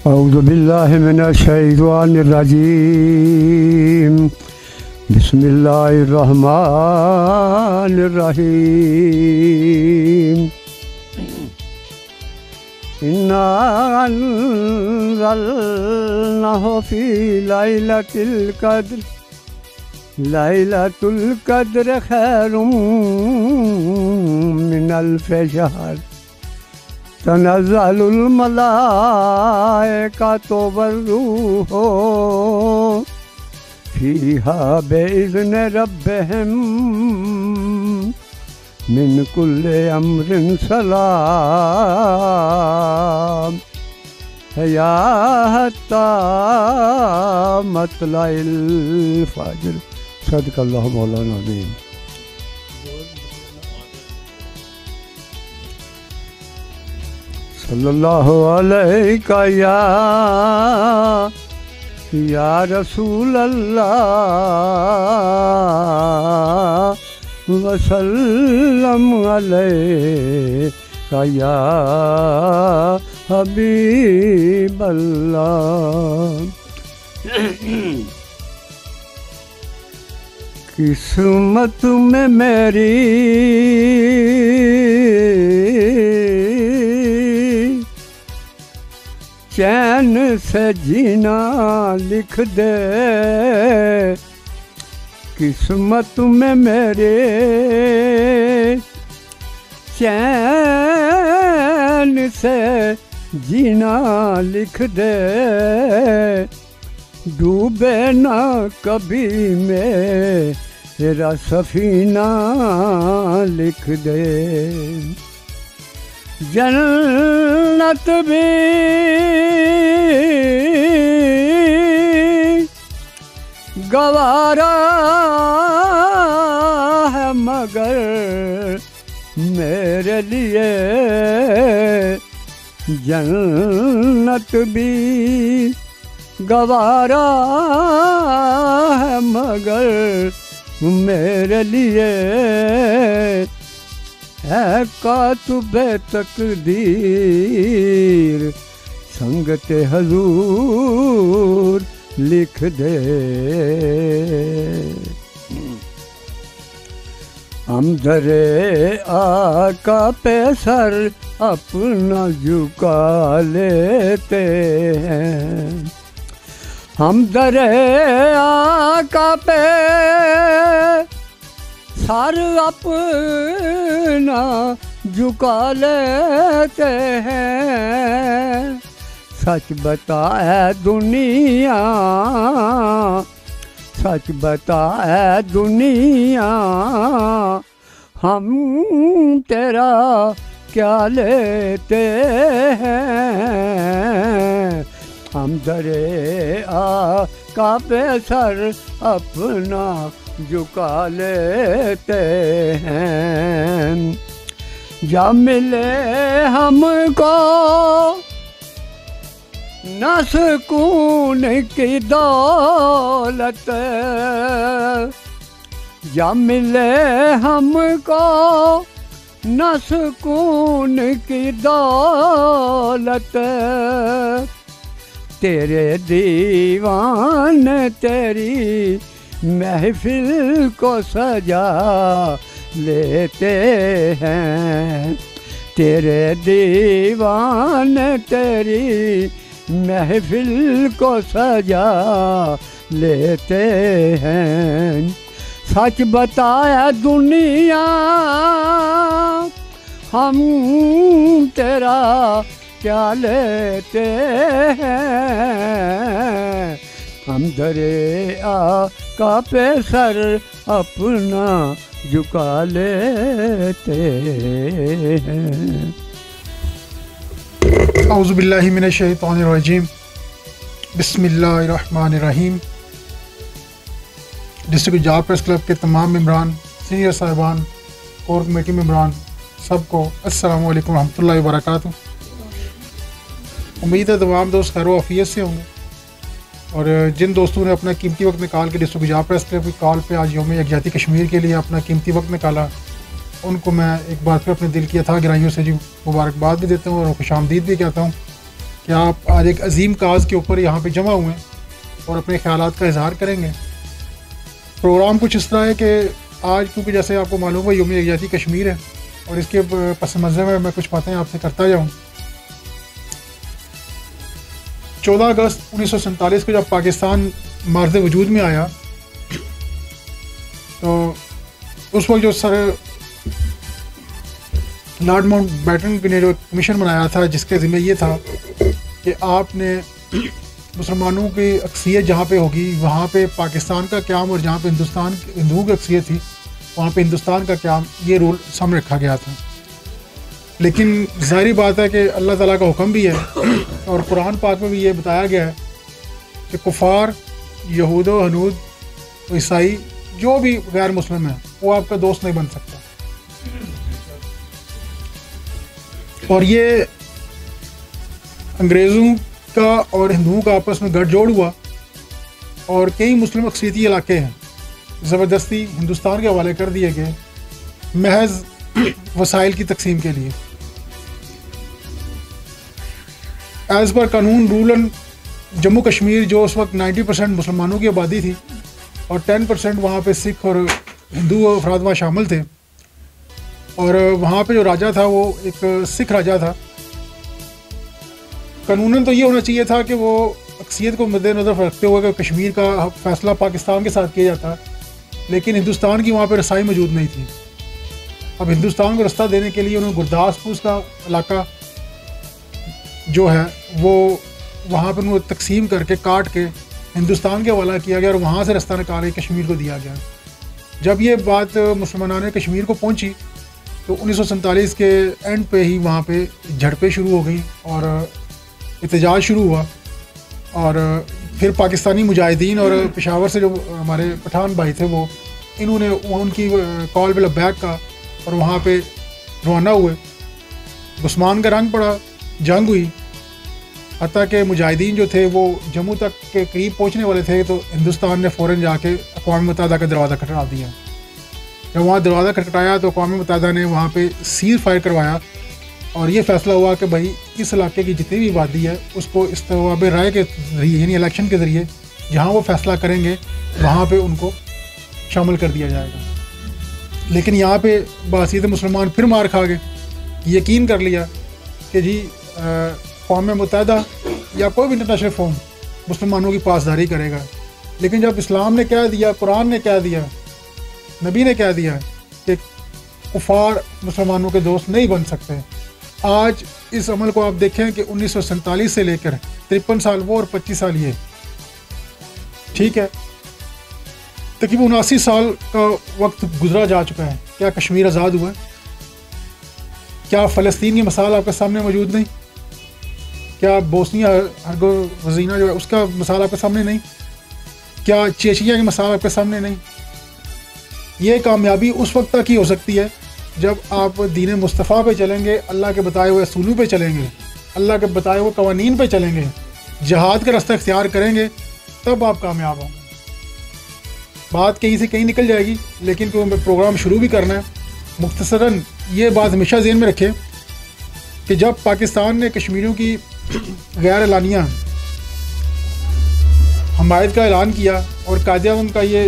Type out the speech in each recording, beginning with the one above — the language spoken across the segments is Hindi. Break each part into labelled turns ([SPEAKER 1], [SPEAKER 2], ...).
[SPEAKER 1] औज़ु बिल्लाहि मिनश्शैतानिर्रजीम। बिस्मिल्लाहिर्रहमानिर्रहीम। इन्ना अंज़लनाहु फ़ी लैलतिल क़द्र। लैलतुल क़द्र खैरुम मिन अल्फ़ि शहर। तनज़्ज़लुल मलाइकतु वर्रूहु फ़ीहा बिइज़्नि रब्बिहिम मिन कुल्लि अम्रिन सलाम हिया हत्ता मतलइल फ़ज्र। सदक़ल्लाहु मौलाना अज़ीम। सल्लल्लाहु अलैका या रसूल अल्लाह वसल्लम अलैका या हबीब अल्लाह। किस्मत में मेरी चैन से जीना लिख दे। किस्मत में मेरे चैन से जीना लिख दे। डूबे ना कभी मेरा सफीना लिख दे। जन्नत भी गवारा है मगर मेरे लिए जन्नत भी गवारा है मगर मेरे लिए है कातुबे तकदीर संगते हजूर लिख दे। हम दरे आका पे सर अपना झुका लेते हैं। हम दरे आका पे सर अपना झुका लेते हैं। सच बता है दुनिया, सच बता है दुनिया, हम तेरा क्या लेते हैं। हम दरे आका पे सर अपना झुका लेते हैं। जा मिले हमको न सुकून की दौलत, जा मिले हमको न सुकून की दौलत। तेरे दीवाने तेरी महफिल को सजा लेते हैं। तेरे दीवाने तेरी महफिल को सजा लेते हैं। सच बताया दुनिया हम तेरा क्या लेते हैं। हम दरे आका पे सर अपना झुका लेते हैं।
[SPEAKER 2] औज़ु बिल्लाहि मिनश्शैतानिर्रजीम। बिस्मिल्लाहिर्रहमानिर्रहीम। डिस्ट्रिक्ट जाप प्रेस क्लब के तमाम मेम्बरान, सीनियर साहिबान और कमेटी मेम्बरान सबको अस्सलामु अलैकुम रहमतुल्लाहि व बरकातुहू। उम्मीद है तमाम दोस्त खैर आफियत से होंगे। और जिन दोस्तों ने अपना कीमती वक्त निकाल के डिस्ट्रिक्ट जाप प्रेस क्लब की कॉल पे आज यौम यकजहती कश्मीर के लिए अपना कीमती वक्त निकाला, उनको मैं एक बार फिर अपने दिल की अथाह गहराइयों से जी मुबारकबाद भी देता हूँ और खुशामदीद भी कहता हूँ। कि आप आज एक अजीम काज के ऊपर यहाँ पे जमा हुए हैं और अपने ख्यालात का इजहार करेंगे। प्रोग्राम कुछ इस तरह है कि आज क्योंकि जैसे आपको मालूम है यौम यकजहती कश्मीर है और इसके पस मंज़र में मैं कुछ बातें आपसे करता जाऊँ। 14 अगस्त 1947 को जब पाकिस्तान मार्ज़ वजूद में आया तो उस वक्त जो सर लॉर्ड माउंटबेटन ने जो कमीशन बनाया था जिसके ज़िम्मे ये था कि आपने मुसलमानों की अक्सरियत जहाँ पे होगी वहाँ पे पाकिस्तान का क़याम और जहाँ पे हिंदुओं की अक्सरियत थी वहाँ पे हिंदुस्तान का क़याम, ये रूल सामने रखा गया था। लेकिन ज़ाहिर बात है कि अल्लाह ताला का हुक्म भी है और कुरान पाक में भी ये बताया गया है कि कुफार, यहूद व हनूद, ईसाई, जो भी गैर मुस्लिम है वो आपका दोस्त नहीं बन सकता। और ये अंग्रेज़ों का और हिंदुओं का आपस में गठजोड़ हुआ और कई मुस्लिम अक्सरियती इलाके हैं ज़बरदस्ती हिंदुस्तान के हवाले कर दिए गए महज वसाइल की तकसीम के लिए। एज़ पर कानून रूलन जम्मू कश्मीर जो उस वक्त 90% मुसलमानों की आबादी थी और 10% वहाँ पे सिख और हिंदू अफराद वहाँ शामिल थे और वहाँ पे जो राजा था वो एक सिख राजा था। कानूनन तो ये होना चाहिए था कि वो अक्सरियत को मद्देनज़र रखते हुए कि कश्मीर का फ़ैसला पाकिस्तान के साथ किया जाता, लेकिन हिंदुस्तान की वहाँ पर रसाई मौजूद नहीं थी। अब हिंदुस्तान को रास्ता देने के लिए उन्होंने गुरदासपुर का इलाका जो है वो वहाँ पर उन्होंने तकसीम करके काट के हिंदुस्तान के हवाला किया गया और वहाँ से रास्ता निकाल के कश्मीर को दिया गया। जब ये बात मुसलमानान कश्मीर को पहुँची तो 1947 के एंड पे ही वहाँ पे झड़पें शुरू हो गई और एहतजाज शुरू हुआ और फिर पाकिस्तानी मुजाहिदीन और पेशावर से जो हमारे पठान भाई थे वो इन्होंने उनकी कॉल पे लब्बैक का और वहाँ पे रवाना हुए। उस्मान का रंग पड़ा, जंग हुई, हत्ता कि मुजाहिदीन जो थे वो जम्मू तक के करीब पहुँचने वाले थे तो हिंदुस्तान ने फ़ौरन जाके अक़वाम मुत्तहिदा का दरवाज़ा खटखटा दिया। जब वहाँ दरवाज़ा खटखटाया तो अक़वाम मुत्तहिदा ने वहाँ पे सीज़ फायर करवाया और ये फ़ैसला हुआ कि भाई इस इलाके की जितनी भी आबादी है उसको इस्तवाब राय के ज़रिए यानी इलेक्शन के ज़रिए जहाँ वो फ़ैसला करेंगे वहाँ पे उनको शामिल कर दिया जाएगा। लेकिन यहाँ पे बासीत मुसलमान फिर मार खा गए, यकीन कर लिया कि जी अक़वाम मुत्तहिदा या कोई भी इंटरनेशनल फोरम मुसलमानों की पासदारी करेगा। लेकिन जब इस्लाम ने कह दिया, कुरान ने कह दिया, नबी ने कह दिया कि कुफार मुसलमानों के दोस्त नहीं बन सकते। आज इस अमल को आप देखें कि 1947 से लेकर 53 साल वो और 25 साल ये, ठीक है, तकरीबन 79 साल का वक्त गुजरा जा चुका है। क्या कश्मीर आज़ाद हुआ है? क्या फ़लस्तीन की मिसाल आपके सामने मौजूद नहीं? क्या बोस्निया हर्ज़ेगोविना जो है उसका मिसाल आपके सामने नहीं? क्या चेचिया की मिसाल आपके सामने नहीं? ये कामयाबी उस वक्त तक ही हो सकती है जब आप दीन मुस्तफ़ा पे चलेंगे, अल्लाह के बताए हुए असूलों पे चलेंगे, अल्लाह के बताए हुए कवानीन पे चलेंगे, जहाद का रास्ता इख्तियार करेंगे, तब आप कामयाब होंगे। बात कहीं से कहीं निकल जाएगी, लेकिन क्योंकि प्रोग्राम शुरू भी करना है, मुख्तसरन ये बात हमेशा ज़हन में रखें कि जब पाकिस्तान ने कश्मीरियों की गैर एलानिया हमायत का ऐलान किया और कायदे-ए-आज़म का ये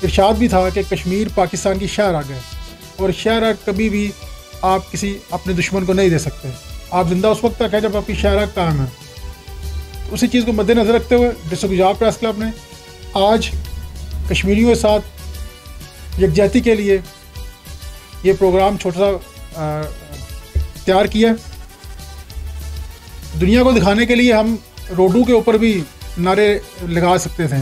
[SPEAKER 2] इरशाद भी था कि कश्मीर पाकिस्तान की शहर आ गए और शहर कभी भी आप किसी अपने दुश्मन को नहीं दे सकते। आप जिंदा उस वक्त तक है जब आपकी शहर कायम है। तो उसी चीज़ को मद्देनज़र रखते हुए डिस्ट्रिक्ट गुजरात प्रेस क्लब ने आज कश्मीरियों के साथ यकजहती के लिए ये प्रोग्राम छोटा सा तैयार किया। दुनिया को दिखाने के लिए हम रोडों के ऊपर भी नारे लगा सकते थे,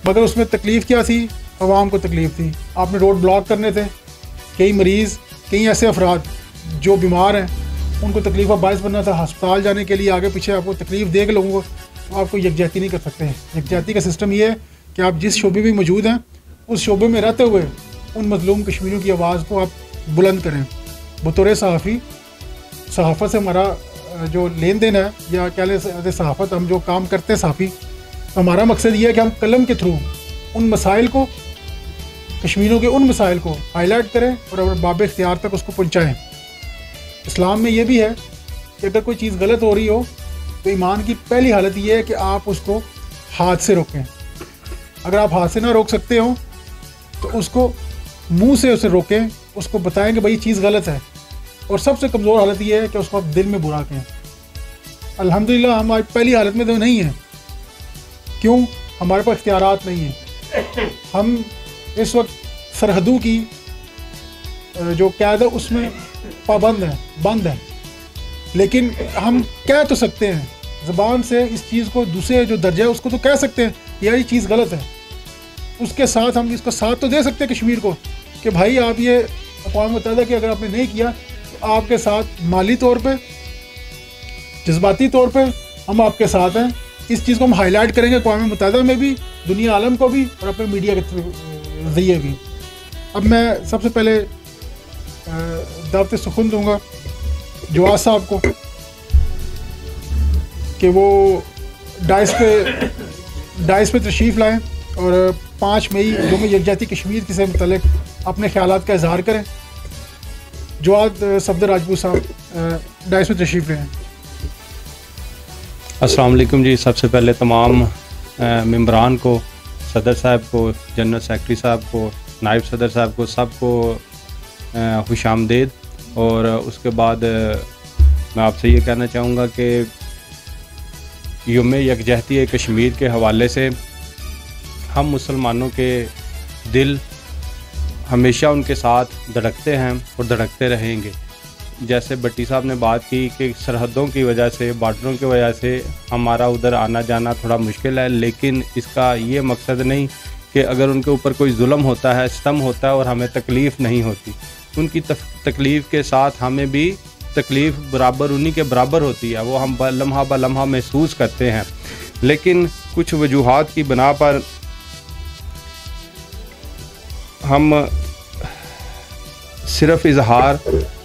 [SPEAKER 2] मगर उसमें तकलीफ़ क्या थी? आवाम को तकलीफ़ थी। आपने रोड ब्लॉक करने थे। कई मरीज़, कई ऐसे अफराद जो बीमार हैं उनको तकलीफ़ का बायस बनना था। अस्पताल जाने के लिए आगे पीछे आपको तकलीफ़ दे के लोगों को आपको यकजहती नहीं कर सकते हैं। यकजहती का सिस्टम ये है कि आप जिस शोबे में मौजूद हैं उस शोबे में रहते हुए उन मज़लूम कश्मीरियों की आवाज़ को आप बुलंद करें। बतौर सहाफ़ी, सहाफ़त से हमारा जो लेन देन है या क्या लें सहाफ़त, हम जो काम करते हैं सहाफ़ी, तो हमारा मकसद ये है कि हम कलम के थ्रू उन मसाइल को, कश्मीरियों के उन मसाइल को हाईलाइट करें और बाब इख्तियार तक उसको पहुँचाएँ। इस्लाम में ये भी है कि अगर कोई चीज़ गलत हो रही हो तो ईमान की पहली हालत ये है कि आप उसको हाथ से रोकें। अगर आप हाथ से ना रोक सकते हो तो उसको मुंह से उसे रोकें, उसको बताएं कि भाई ये चीज़ गलत है। और सबसे कमज़ोर हालत ये है कि उसको आप दिल में बुरा कहें। अल्हम्दुलिल्लाह हम आज पहली हालत में तो नहीं हैं। क्यों? हमारे पास इख्तियारात नहीं है। हम इस वक्त सरहदों की जो क़यादत है उसमें पाबंद है, बंद है। लेकिन हम कह तो सकते हैं ज़बान से इस चीज़ को, दूसरे जो दर्जा है उसको तो कह सकते हैं यार ये चीज़ गलत है। उसके साथ हम इसको साथ तो दे सकते हैं कश्मीर को कि भाई आप ये अक़वाम मुत्तहिदा की अगर आपने नहीं किया तो आपके साथ माली तौर पे, जज्बाती तौर पे हम आपके साथ हैं। इस चीज़ को हम हाईलाइट करेंगे अक़वाम मुत्तहिदा में भी, दुनिया आलम को भी और अपने मीडिया के ज़रिए भी। अब मैं सबसे पहले दावत सुखुन दूँगा जवाद साहब को कि वो डाइस पे तशरीफ़ लाएँ और 5 मई यौम यकजहती कश्मीर से मुतल्लिक़ अपने ख़यालात का इज़हार करें। जवाद सफदर राजपूत साहब डाइस में तशरीफ़ लें।
[SPEAKER 3] अस्सलाम वालेकुम जी। सबसे पहले तमाम मेंबरान को, सदर साहब को, जनरल सेक्रेटरी साहब को, नायब सदर साहब को, सबको खुशामदीद। और उसके बाद मैं आपसे ये कहना चाहूँगा कि यौम यकजहती कश्मीर के हवाले से हम मुसलमानों के दिल हमेशा उनके साथ धड़कते हैं और धड़कते रहेंगे। जैसे भट्टी साहब ने बात की कि सरहदों की वजह से, बॉर्डरों की वजह से हमारा उधर आना जाना थोड़ा मुश्किल है, लेकिन इसका ये मकसद नहीं कि अगर उनके ऊपर कोई जुल्म होता है, सितम होता है और हमें तकलीफ़ नहीं होती, उनकी तकलीफ़ के साथ हमें भी तकलीफ़ बराबर उन्हीं के बराबर होती है। वो हम लम्हा ब लम्हा महसूस करते हैं। लेकिन कुछ वजूहात की बिना पर हम सिर्फ़ इजहार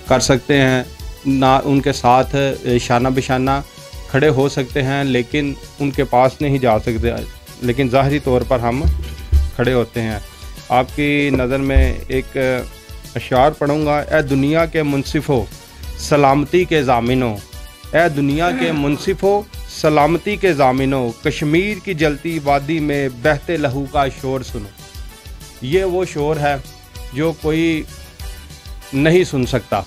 [SPEAKER 3] कर सकते हैं, ना उनके साथ शाना बिशाना खड़े हो सकते हैं, लेकिन उनके पास नहीं जा सकते, लेकिन ज़ाहरी तौर पर हम खड़े होते हैं। आपकी नज़र में एक अशार पढ़ूँगा। ए दुनिया के मुनसिफ़ो सलामती के ज़ामिनो, ए दुनिया के मुनसिफ़ो सलामती के ज़ामिनो, कश्मीर की जलती वादी में बहते लहू का शोर सुनो। ये वो शोर है जो कोई नहीं सुन सकता।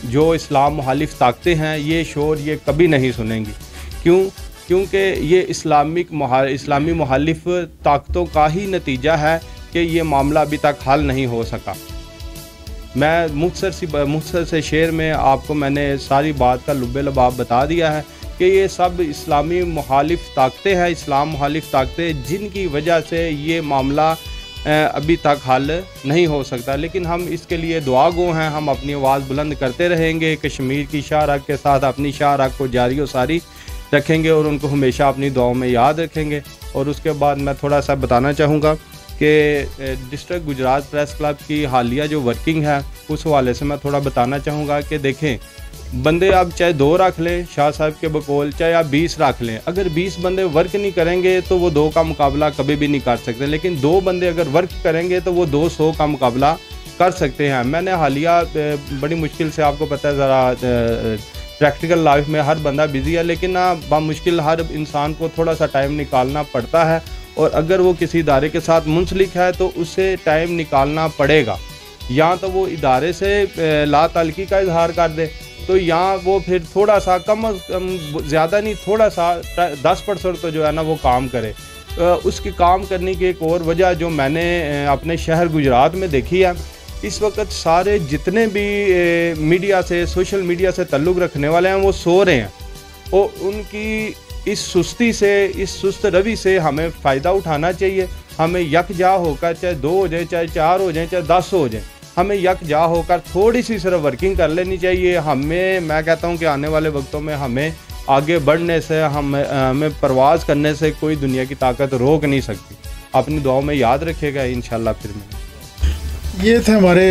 [SPEAKER 3] जो इस्लाम मुखालिफ ताकतें हैं ये शोर ये कभी नहीं सुनेंगी। क्यों? क्योंकि ये इस्लामी मुखालिफ ताकतों का ही नतीजा है कि ये मामला अभी तक हल नहीं हो सका। मैं मुख्तसर से शेर में आपको मैंने सारी बात का लुब्बे लबाब बता दिया है कि ये सब इस्लामी मुखालिफ ताकतें हैं, इस्लाम मुखालिफ ताकतें, जिनकी वजह से ये मामला अभी तक हल नहीं हो सकता। लेकिन हम इसके लिए दुआ गो हैं। हम अपनी आवाज़ बुलंद करते रहेंगे, कश्मीर की शाहराग के साथ अपनी शाहराग को जारी और सारी रखेंगे और उनको हमेशा अपनी दुआओं में याद रखेंगे। और उसके बाद मैं थोड़ा सा बताना चाहूँगा कि डिस्ट्रिक्ट गुजरात प्रेस क्लब की हालिया जो वर्किंग है उस हवाले से मैं थोड़ा बताना चाहूँगा कि देखें, बंदे आप चाहे 2 रख लें शाह साहब के बकौल, चाहे आप 20 रख लें, अगर 20 बंदे वर्क नहीं करेंगे तो वो 2 का मुकाबला कभी भी नहीं कर सकते। लेकिन 2 बंदे अगर वर्क करेंगे तो वो 200 का मुकाबला कर सकते हैं। मैंने हालिया बड़ी मुश्किल से, आपको पता है ज़रा प्रैक्टिकल लाइफ में हर बंदा बिज़ी है, लेकिन ना बामुश्किल हर इंसान को थोड़ा सा टाइम निकालना पड़ता है। और अगर वो किसी इदारे के साथ मुंसलिक है तो उससे टाइम निकालना पड़ेगा। या तो वो इदारे से ला ताल्लुकी का इजहार कर दे, तो यहाँ वो फिर थोड़ा सा कम ज़्यादा नहीं, थोड़ा सा 10% तो जो है ना वो काम करे। उसकी काम करने की एक और वजह जो मैंने अपने शहर गुजरात में देखी है, इस वक्त सारे जितने भी मीडिया से, सोशल मीडिया से ताल्लुक़ रखने वाले हैं वो सो रहे हैं। और उनकी इस सुस्ती से, इस सुस्त रवि से हमें फ़ायदा उठाना चाहिए। हमें यकजा होकर, चाहे 2 हो जाए, चाहे 4 हो जाए, चाहे 10 हो जाए, हमें यकजा होकर थोड़ी सी सिर्फ वर्किंग कर लेनी चाहिए। मैं कहता हूँ कि आने वाले वक्तों में हमें आगे बढ़ने से, हमें परवाज़ करने से कोई दुनिया की ताकत रोक नहीं सकती। अपनी दुआओं में याद रखिएगा इंशाल्लाह। फिर मैं
[SPEAKER 2] ये थे हमारे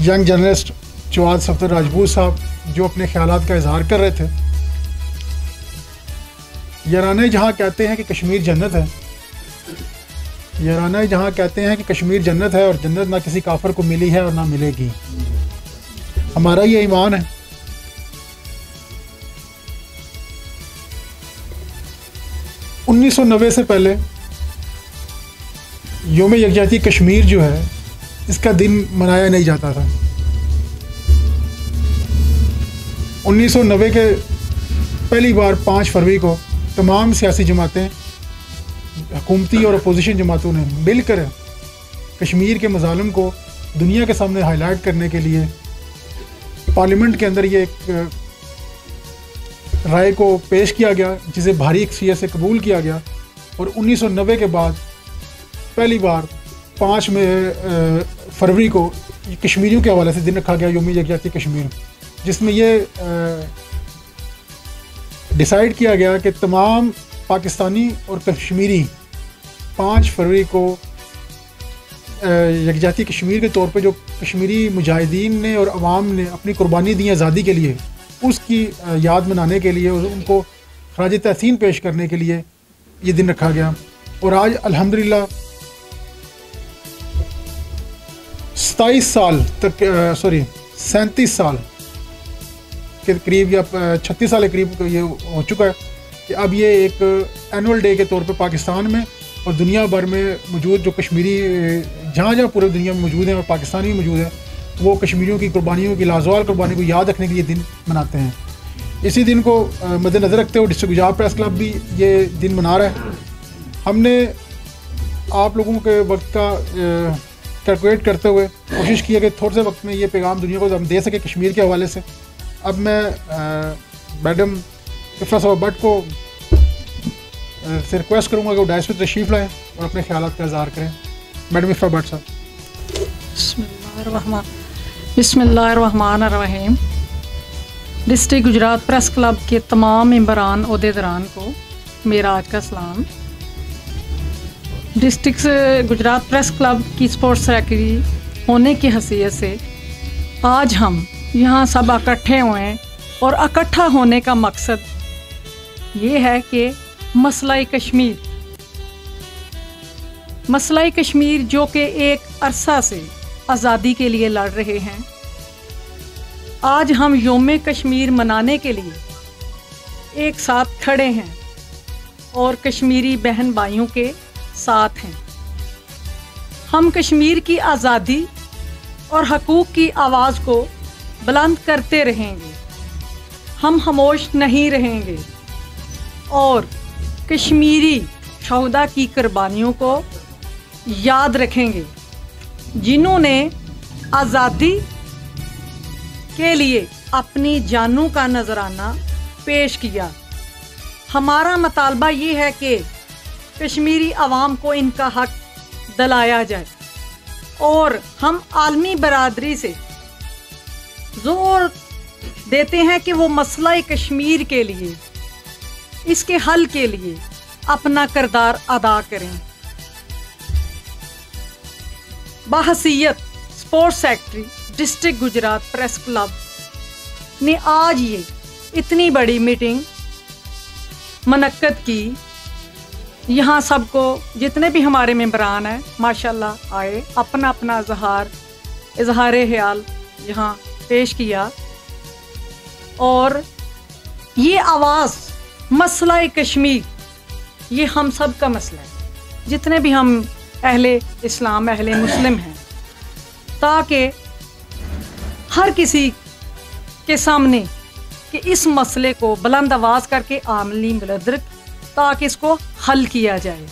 [SPEAKER 2] यंग जर्नलिस्ट जवाद सफदर राजपूत साहब जो अपने ख्यालात का इजहार कर रहे थे। याराना जहाँ कहते हैं कि कश्मीर जन्नत है, याराना जहाँ कहते हैं कि कश्मीर जन्नत है और जन्नत ना किसी काफर को मिली है और ना मिलेगी। हमारा ये ईमान है 1990 से पहले योम यकजहती कश्मीर जो है इसका दिन मनाया नहीं जाता था। 1990 के पहली बार 5 फरवरी को तमाम सियासी जमातें, हुकूमती और अपोजिशन जमातों ने मिलकर कश्मीर के मज़ालिम को दुनिया के सामने हाईलाइट करने के लिए पार्लियामेंट के अंदर ये एक राय को पेश किया गया, जिसे भारी अक्सरियत से कबूल किया गया। और 1990 के बाद पहली बार 5 फरवरी को कश्मीरियों के हवाले से दिन रखा गया योम यकजहती कश्मीर, जिसमें ये डिसाइड किया गया कि तमाम पाकिस्तानी और कश्मीरी 5 फरवरी को यकजहती कश्मीर के तौर पे जो कश्मीरी मुजाहिदीन ने और अवाम ने अपनी कुर्बानी दी आज़ादी के लिए, उसकी याद मनाने के लिए और उनको खराज तहसीन पेश करने के लिए ये दिन रखा गया। और आज अल्हम्दुलिल्लाह 37 साल के करीब या 36 साल के करीब ये हो चुका है कि अब ये एक एनुअल डे के तौर पे पाकिस्तान में और दुनिया भर में मौजूद जो कश्मीरी जहाँ जहाँ पूरे दुनिया में मौजूद हैं और पाकिस्तान भी मौजूद है, वो कश्मीरियों की कुर्बानियों की लाजवाल कुर्बानी को याद रखने के लिए दिन मनाते हैं। इसी दिन को मद्देनज़र रखते हुए डिस्ट्रिक्ट गुजरात प्रेस क्लब भी ये दिन मना रहा है। हमने आप लोगों के वक्त का कैलकुलेट करते हुए कोशिश की है कि थोड़े से वक्त में ये पैगाम दुनिया को हम दे सके कश्मीर के हवाले से। अब मैं मैडम इफ़रा साहब भट्ट को से रिक्वेस्ट करूँगा कि वो डायस पर तशरीफ़ लाएँ और अपने ख्यालात का इज़हार करें। मैडम इफ़रा भट्ट साहब।
[SPEAKER 4] बिस्मिल्लाहिर्रहमानिर्रहीम। डिस्ट्रिक्ट गुजरात प्रेस क्लब के तमाम मेंबरान ओहदेदारान को मेरा आज का सलाम। डिस्ट्रिक्ट गुजरात प्रेस क्लब की स्पोर्ट्स सेक्रेटरी होने की हैसियत से आज हम यहाँ सब इकट्ठे हुए हैं और इकट्ठा होने का मकसद ये है कि मसला कश्मीर जो कि एक अरसा से आज़ादी के लिए लड़ रहे हैं, आज हम योम कश्मीर मनाने के लिए एक साथ खड़े हैं और कश्मीरी बहन भाइयों के साथ हैं। हम कश्मीर की आज़ादी और हकूक़ की आवाज़ को बुलंद करते रहेंगे, हम खामोश नहीं रहेंगे और कश्मीरी शहदा की कुर्बानियों को याद रखेंगे, जिन्होंने आज़ादी के लिए अपनी जानों का नजराना पेश किया। हमारा मुतालबा ये है कि कश्मीरी अवाम को इनका हक दिलाया जाए और हम आलमी बरादरी से जोर देते हैं कि वो मसला कश्मीर के लिए, इसके हल के लिए अपना किरदार अदा करें। बहसीयत sports secretary district Gujrat press club ने आज ये इतनी बड़ी मीटिंग मुनक्कद की। यहाँ सबको जितने भी हमारे मेंबरान हैं माशाल्लाह आए, अपना अपना इजहार ख्याल यहाँ पेश किया और ये आवाज़ मसला कश्मीर ये हम सब का मसला है, जितने भी हम अहले इस्लाम अहले मुस्लिम हैं, ताकि हर किसी के सामने कि इस मसले को बुलंद आवाज़ करके आमली मुलद्रक ताकि इसको हल किया जाए।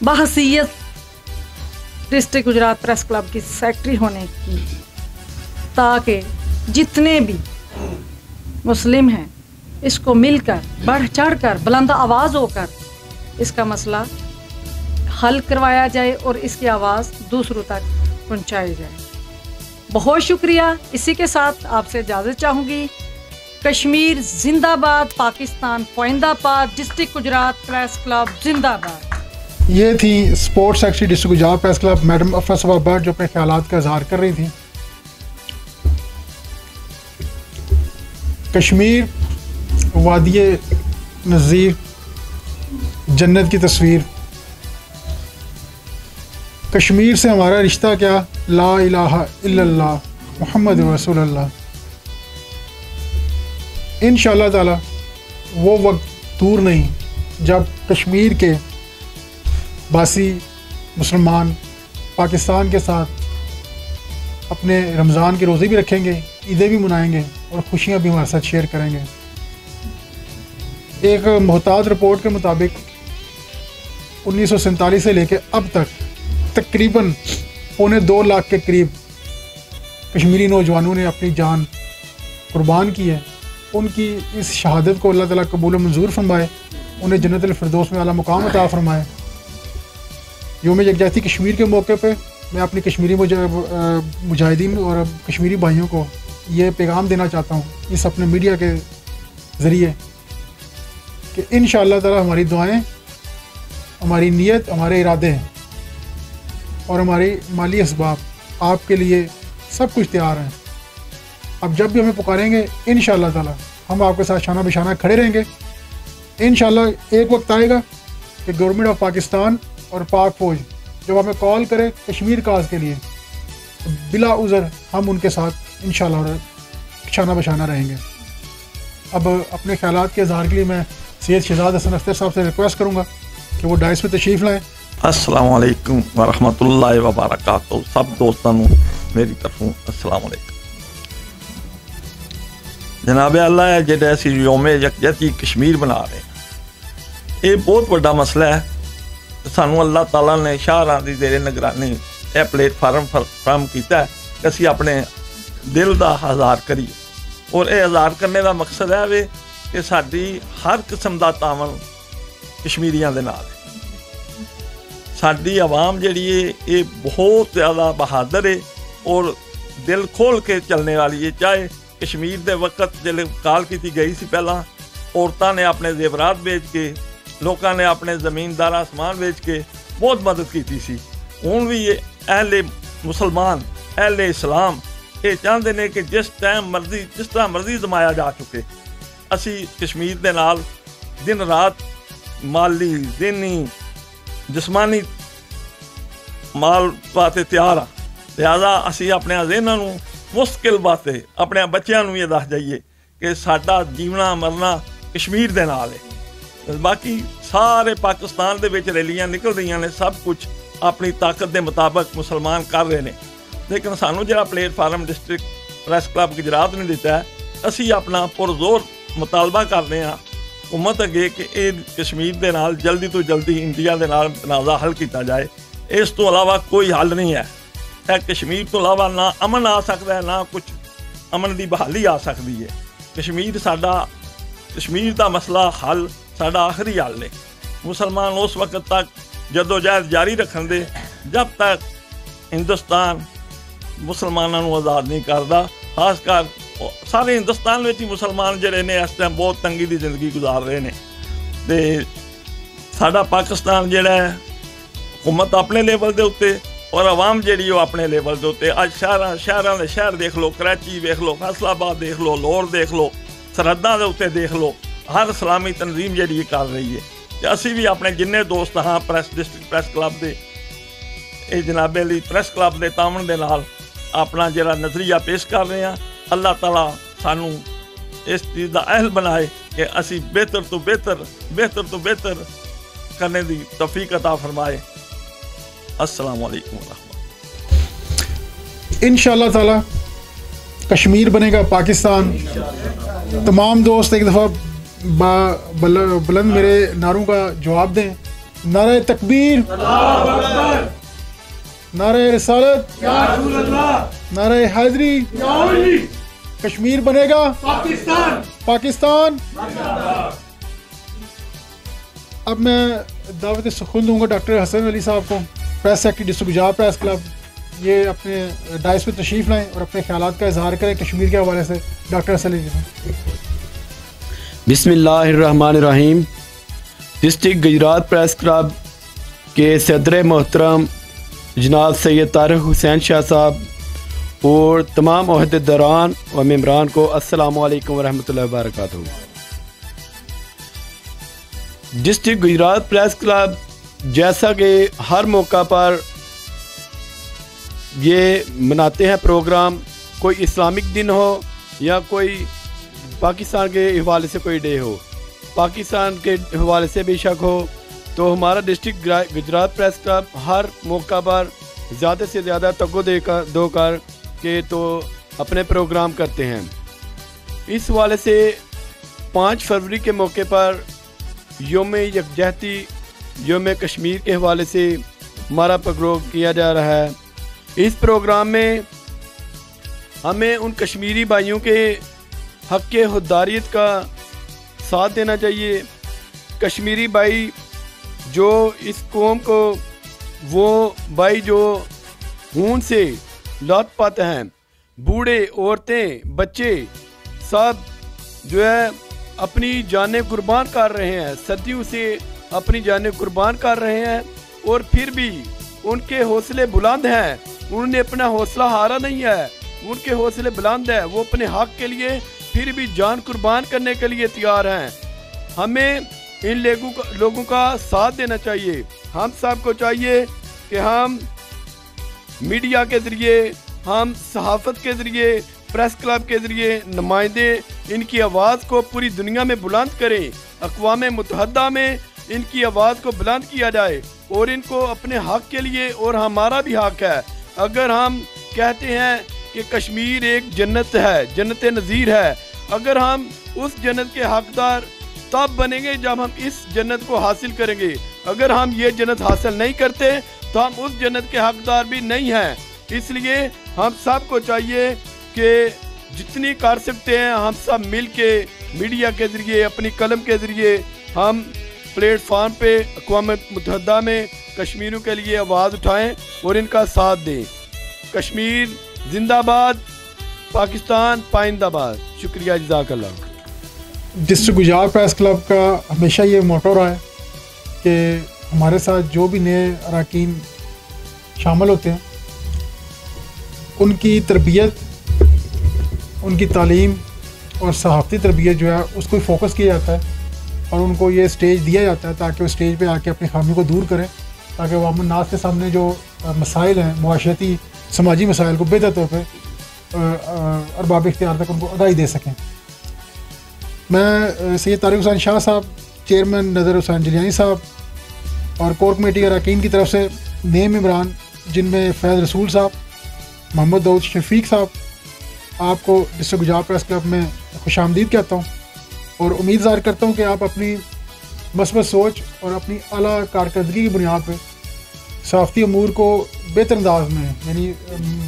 [SPEAKER 4] बहसीयत डिस्ट्रिक्ट गुजरात प्रेस क्लब की सेक्रेटरी होने की, ताकि जितने भी मुस्लिम हैं इसको मिलकर बढ़ चढ़ कर बुलंद आवाज़ होकर इसका मसला हल करवाया जाए और इसकी आवाज़ दूसरों तक पहुंचाई जाए। बहुत शुक्रिया। इसी के साथ आपसे इजाज़त चाहूँगी। कश्मीर जिंदाबाद, पाकिस्तान फ़ाइंदाबाद, डिस्ट्रिक्ट गुजरात प्रेस क्लब जिंदाबाद।
[SPEAKER 2] ये थी sports secretary district Gujrat press club madam Ifra साहब भट्ट, जो अपने ख्यालात का इज़हार कर रही थी। कश्मीर वादिये नज़ीर, जन्नत की तस्वीर। कश्मीर से हमारा रिश्ता क्या, ला इलाहा इल्लल्लाह मुहम्मद रसूलुल्लाह। इंशाअल्लाह ताला वो वक्त दूर नहीं जब कश्मीर के बासी मुसलमान पाकिस्तान के साथ अपने रमज़ान के रोज़े भी रखेंगे, ईदें भी मनाएंगे और खुशियाँ भी हमारे साथ शेयर करेंगे। एक मोहताज रिपोर्ट के मुताबिक 1947 से लेकर अब तक तकरीबन 2.25 लाख के करीब कश्मीरी नौजवानों ने अपनी जान कुर्बान की है। उनकी इस शहादत को अल्लाह ताला कबूल व मंजूर फरमाए, उन्हें जन्नतुल फिरदौस में आला मुकाम अता फरमाए। यौम यकजहती कश्मीर के मौके पे मैं अपनी कश्मीरी मुजाहिदीन और कश्मीरी भाइयों को ये पैगाम देना चाहता हूँ इस अपने मीडिया के ज़रिए कि इंशाअल्लाह ताला हमारी दुआएं, हमारी नीयत, हमारे इरादे हैं और हमारी माली असबाब आपके लिए सब कुछ तैयार हैं। अब जब भी हमें पुकारेंगे इंशाअल्लाह ताला हम आपके साथ शाना बिशाना खड़े रहेंगे। इंशाअल्लाह एक वक्त आएगा कि गवर्नमेंट ऑफ पाकिस्तान और पाक फ़ौज जब हमें कॉल करे कश्मीर काज के लिए तो बिला उज़र हम उनके साथ इंशाअल्लाह शाना बशाना रहेंगे। अब अपने ख्यालात के इज़हार के लिए मैं सैयद शहजाद हसन अख्तर साहब से रिक्वेस्ट करूँगा कि वो डाइस पे तशरीफ़ लाएँ।
[SPEAKER 5] अस्सलाम वालेकुम व रहमतुल्लाहि व बरकातहू। सब दोस्तों मेरी तरफों अस्सलाम वालेकुम। जनाब अल्लाह है जेडे असी यौम यकजहती कश्मीर बना रहे हैं, ये बहुत बड़ा मसला है। सानू अल्लाह ताला ने शाहरां दी जेरे निगरानी यह प्लेटफार्म फराहम किया है कि असी अपने दिल का इज़हार करिए और यह इज़हार करने का मकसद है वे कि साडी हर किस्म का तावन कश्मीरियों के नाल है। साडी आवाम जिहड़ी है ये बहुत ज़्यादा बहादुर है और दिल खोल के चलने वाली है। चाहे कश्मीर के वक्त जिले काल की गई सी, पहला औरतों ने अपने जेवरात बेच के, लोगों ने अपने ज़मीनदारा समान बेच के बहुत मदद की सी। हुण भी ये अहले मुसलमान, अहले इस्लाम ये चाहते हैं कि जिस टाइम मर्जी जिस तरह मर्जी जमाया जा चुके, असी कश्मीर के नाल दिन रात माली ज़हनी जिस्मानी माल वास्ते तैयार हाँ। लिहाजा असी अपने ज़हनां नूं मुश्किल वास्ते अपने बच्चों नूं ये दस जाइए कि साडा जीवना मरना कश्मीर के नाल है। बाकी सारे पाकिस्तान दे विच रैलियां निकल रही ने, सब कुछ अपनी ताकत के मुताबिक मुसलमान कर रहे हैं, लेकिन सानू जो platform district press club Gujarat ने दिता है, असी अपना पुरजोर मुतालबा करते हैं हुकूमत अगे कि ये कश्मीर के नाल जल्दी तो जल्दी इंडिया के नाल तनाज़ा हल किया जाए। इस तो अलावा कोई हल नहीं है। कश्मीर तो अलावा ना अमन आ सकता है, ना कुछ अमन की बहाली आ सकती है। कश्मीर का मसला हल साडा आखिरी हल है। मुसलमान उस वक्त तक जदोजहद जारी रखन दे जब तक हिंदुस्तान मुसलमानों को आज़ाद नहीं करता। खासकर सारे हिंदुस्तान में ही मुसलमान जोड़े ने इस टाइम बहुत तंगी की जिंदगी गुजार रहे हैं। तो साडा पाकिस्तान जोड़ा है हुकूमत अपने लेवल के उत्ते और आवाम जी अपने लेवल के उत्ते। अज शहरों के शहर देख लो, कराची देख लो, फैसलाबाद देख लो, लाहौर देख लो, सरहदों के उत्ते देख लो, हर इस्लामी तंजीम जी कर रही है। तो असी भी अपने जिन्ने दोस्त हाँ प्रेस डिस्ट्रिक्ट प्रेस क्लब के ये जनाबे ली प्रेस क्लब के तावन के नाल अपना जरा नज़रिया पेश कर रहे हैं। अल्लाह ताला सानू इस चीज़ का अहल बनाए कि असी बेहतर तो बेहतर करने की तौफीक अता फरमाए। अस्सलाम वालेकुम
[SPEAKER 2] इंशाअल्लाह ताला कश्मीर बनेगा पाकिस्तान। तमाम दोस्त एक दफ़ा बुलंद मेरे नारों का जवाब दें। नारे तकबीर, नारे रिसालत, नारे हैदरी। कश्मीर बनेगा पाकिस्तान। अब मैं दावत सुखुल दूंगा डॉक्टर हसन अली साहब को, press secretary district Gujrat press club. ये अपने डाइस पे तशरीफ़ लाएँ और अपने ख्यालात का इजहार करें कश्मीर के हवाले से। डॉक्टर हसन अली साहब।
[SPEAKER 1] बिस्मिल्लाहिर्रहमानिर्रहीम। डिस्ट्रिक्ट गुजरात प्रेस क्लब के सदर मोहतरम जनाब सैयद तारिक हुसैन शाह साहब और तमाम ओहदेदारान व मेम्बरान को अस्सलामु अलैकुम वरहमतुल्लाहि वबरकातुहू। डिस्ट्रिक्ट गुजरात प्रेस क्लब जैसा कि हर मौका पर ये मनाते हैं प्रोग्राम, कोई इस्लामिक दिन हो या कोई पाकिस्तान के हवाले से कोई डे हो, पाकिस्तान के हवाले से भी शक हो, तो हमारा डिस्ट्रिक्ट गुजरात प्रेस क्लब हर मौका पर ज़्यादा से ज़्यादा तवज्जो देकर के तो अपने प्रोग्राम करते हैं। इस हवाले से 5 फरवरी के मौके पर योम यकजहती योम कश्मीर के हवाले से हमारा प्रोग्राम किया जा रहा है। इस प्रोग्राम में हमें उन कश्मीरी भाइयों के हक़ खुददारियत का साथ देना चाहिए। कश्मीरी भाई जो इस कौम को, वो भाई जो खून से लथपथ हैं, बूढ़े औरतें बच्चे सब जो है अपनी जानें कुर्बान कर रहे हैं, सदियों से अपनी जानें कुर्बान कर रहे हैं, और फिर भी उनके हौसले बुलंद हैं। उन्होंने अपना हौसला हारा नहीं है, उनके हौसले बुलंद है। वो अपने हक के लिए फिर भी जान कुर्बान करने के लिए तैयार हैं। हमें इन लोगों का साथ देना चाहिए। हम सबको चाहिए कि हम मीडिया के ज़रिए, हम सहाफ़त के ज़रिए, प्रेस क्लब के ज़रिए नुमाइंदे इनकी आवाज़ को पूरी दुनिया में बुलंद करें। अक़वाम मुत्तहदा में इनकी आवाज़ को बुलंद किया जाए और इनको अपने हक़ के लिए, और हमारा भी हक़ है। अगर हम कहते हैं कि कश्मीर एक जन्नत है, जन्नत नज़ीर है, अगर हम उस जन्नत के हकदार तब बनेंगे जब हम इस जन्नत को हासिल करेंगे। अगर हम ये जन्नत हासिल नहीं करते तो हम उस जन्नत के हकदार भी नहीं हैं। इसलिए हम सब को चाहिए कि जितनी कर सकते हैं हम सब मिल के मीडिया के ज़रिए, अपनी कलम के ज़रिए हम प्लेटफार्म पे अक़वाम मुत्तहदा में कश्मीरियों के लिए आवाज़ उठाएं और इनका साथ दें। कश्मीर जिंदाबाद, पाकिस्तान पाइंदाबाद। शुक्रिया, जज़ाकल्लाह।
[SPEAKER 2] डिस्ट्रिक्ट गुजरात प्रेस क्लब का हमेशा ये मोटो रहा है कि हमारे साथ जो भी नए अरकान शामिल होते हैं उनकी तरबियत, उनकी तालीम और सहाफ़ती तरबियत जो है उसको फोकस किया जाता है और उनको ये स्टेज दिया जाता है ताकि वो स्टेज पे आके अपनी खामी को दूर करें, ताकि वो अवाम नास के सामने जो मसाइल हैं, मुआशरती समाजी मसाइल को बेहतर तौर पर अरबाब इख्तियार तक उनको अदाई दे सकें। मैं सैयद तारिक हुसैन शाह साहब, चेयरमैन नज़र हुसैन जलियानी साहब और कोर कमेटी अरकान की तरफ से नए मेंबरान जिनमें फैज़ रसूल साहब, मोहम्मद दाऊद शफीक साहब, आपको डिस्ट्रिक्ट गुजरात प्रेस क्लब में खुशामदीद कहता हूँ और उम्मीद ज़ाहिर करता हूँ कि आप अपनी मस्बत सोच और अपनी आला कारकर्दगी की बुनियाद पर सहाफ़ती अमूर को बेहतर अंदाज में, यानी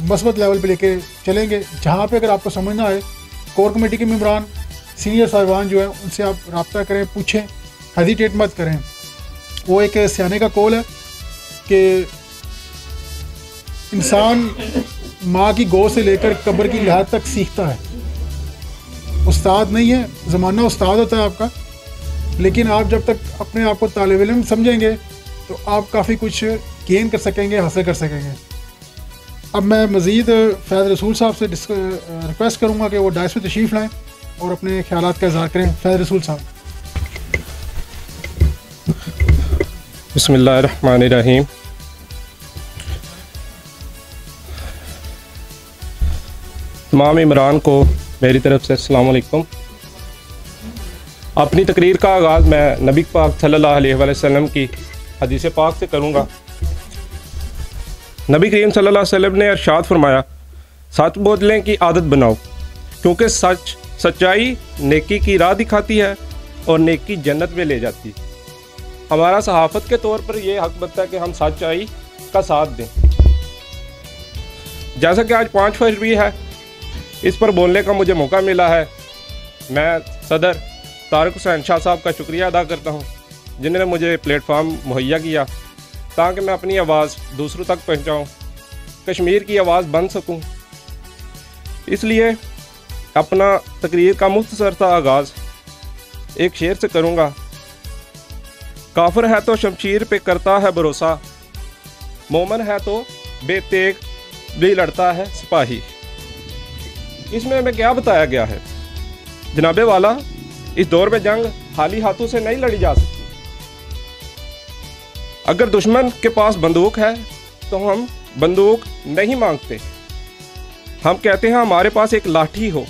[SPEAKER 2] मस्बत लेवल पर लेके चलेंगे। जहाँ पे अगर आपको समझ ना आए, कोर कमेटी के मेंबरान, सीनियर साहिबान जो है उनसे आप रब्ता करें, पूछें, हेजिटेट मत करें। वो एक सियाने का कौल है कि इंसान माँ की गोद से लेकर कब्र की लहद तक सीखता है। उस्ताद नहीं है, ज़माना उस्ताद होता है आपका, लेकिन आप जब तक अपने आप को तालिब इल्म समझेंगे तो आप काफ़ी कुछ गेन कर सकेंगे, हासिल कर सकेंगे। अब मैं मज़ीद फैज़ रसूल साहब से रिक्वेस्ट करूँगा कि वो डायस में तशरीफ़ लाएँ और अपने ख्यालात का इज़हार करें। फैज़ रसूल साहब।
[SPEAKER 3] बिस्मिल्लाहिर्रहमानिर्रहीम। तमाम इमरान को मेरी तरफ से अस्सलाम वालेकुम। अपनी तकरीर का आगाज़ मैं नबी पाक सल्लल्लाहु अलैहि वसल्लम की हदीस पाक से करूँगा। नबी करीम सल्लल्लाहु अलैहि वसल्लम ने इरशाद फरमाया, सच बोलने की आदत बनाओ, क्योंकि सच्चाई नेकी की राह दिखाती है और नेकी जन्नत में ले जाती। हमारा सहाफ़त के तौर पर यह हक बनता है कि हम सच्चाई का साथ दें। जैसा कि आज 5 फरवरी है, इस पर बोलने का मुझे मौका मिला है। मैं सदर तारिक हुसैन शाह साहब का शुक्रिया अदा करता हूं, जिन्होंने मुझे प्लेटफार्म मुहैया किया ताकि मैं अपनी आवाज़ दूसरों तक पहुंचाऊं, कश्मीर की आवाज़ बन सकूं। इसलिए अपना तकरीर का मुख्तसर सा आगाज़ एक शेर से करूंगा। काफिर है तो शमशीर पे करता है भरोसा, मोमन है तो बेतेग भी लड़ता है सिपाही। इसमें हमें क्या बताया गया है? जनाबे वाला, इस दौर में जंग खाली हाथों से नहीं लड़ी जा सकती। अगर दुश्मन के पास बंदूक है तो हम बंदूक नहीं मांगते, हम कहते हैं हमारे पास एक लाठी हो,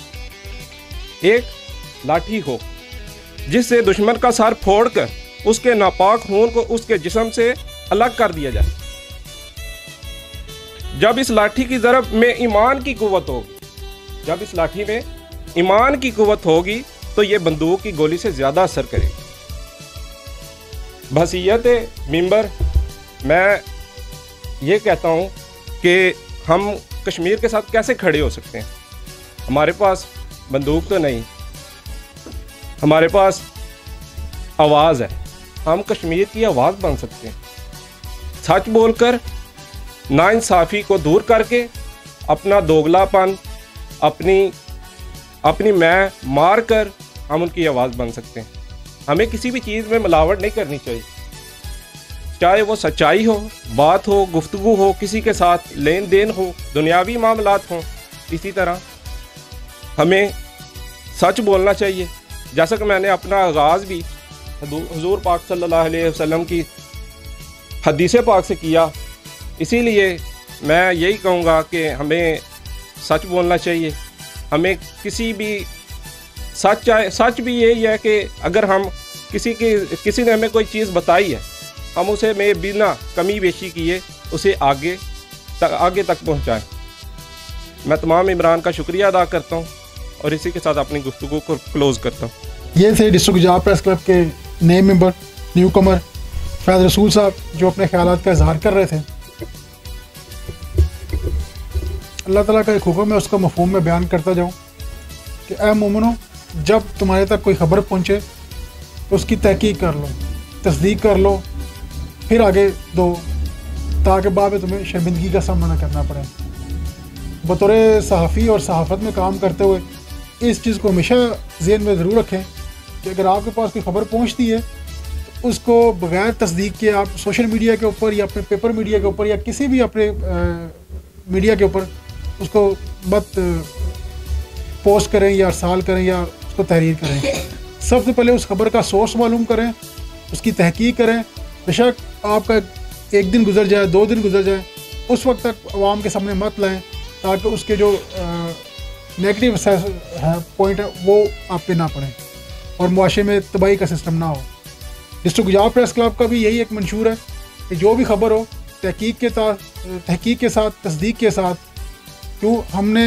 [SPEAKER 3] एक लाठी हो।
[SPEAKER 6] जिससे दुश्मन का सर फोड़कर उसके नापाक खून को उसके जिस्म से अलग कर दिया जाए। जब इस लाठी की ज़रब में ईमान की कुव्वत होगी, जब इस लाठी में ईमान की कुव्वत होगी तो ये बंदूक की गोली से ज़्यादा असर करेगी। बसीयत मिंबर मैं ये कहता हूँ कि हम कश्मीर के साथ कैसे खड़े हो सकते हैं। हमारे पास बंदूक तो नहीं, हमारे पास आवाज़ है। हम कश्मीर की आवाज़ बन सकते हैं। सच बोलकर, नाइंसाफ़ी को दूर करके, अपना दोगलापन, अपनी मैं मार कर हम उनकी आवाज़ बन सकते हैं। हमें किसी भी चीज़ में मिलावट नहीं करनी चाहिए, चाहे वो सच्चाई हो, बात हो, गुफ्तगू हो, किसी के साथ लेन देन हो, दुनियावी मामलात हों। इसी तरह हमें सच बोलना चाहिए। जैसा कि मैंने अपना आगाज़ भी हुजूर पाक सल्लल्लाहु अलैहि वसल्लम की हदीस पाक से किया, इसीलिए मैं यही कहूँगा कि हमें सच बोलना चाहिए। हमें किसी भी सच भी यही है कि अगर हम किसी ने हमें कोई चीज़ बताई है, हम उसे में बिना कमी बेशी किए उसे आगे तक पहुँचाएँ। मैं तमाम इमरान का शुक्रिया अदा करता हूँ और इसी के साथ अपनी गुफ्तगू को क्लोज़ करता हूँ।
[SPEAKER 2] ये थे डिस्ट्रिक्ट गुजरात प्रेस क्लब के नए मेंबर न्यू कमर फैज़ रसूल साहब, जो अपने ख्यालात का इजहार कर रहे थे। अल्लाह ताला का एक हुक्म है, उसका मफ़हूम में बयान करता जाऊँ कि ऐ मोमिनो, जब तुम्हारे तक कोई ख़बर पहुँचे तो उसकी तहकीक कर लो, तस्दीक कर लो, फिर आगे दो, ताकि बाद में तुम्हें शर्मिंदगी का सामना करना पड़े। बतौर सहाफ़ी और सहाफ़त में काम करते हुए इस चीज़ को हमेशा ज़हन में ज़रूर रखें कि अगर आपके पास कोई ख़बर पहुँचती है तो उसको बग़ैर तस्दीक के आप सोशल मीडिया के ऊपर या अपने पेपर मीडिया के ऊपर या किसी भी अपने मीडिया के ऊपर उसको मत पोस्ट करें या अरसाल करें या उसको तहरीर करें। सबसे पहले उस खबर का सोर्स मालूम करें, उसकी तहकीक करें। बेशक आपका एक दिन गुजर जाए, 2 दिन गुजर जाए, उस वक्त तक आवाम के सामने मत लाएं, ताकि उसके जो नेगेटिव पॉइंट है वो आप पे ना पड़े और मुआशरे में तबाही का सिस्टम ना हो। डिस्ट्रिक्ट गुजरात प्रेस क्लब का भी यही एक मंशूर है कि जो भी खबर हो तहकीक के साथ, तस्दीक के साथ, क्यों हमने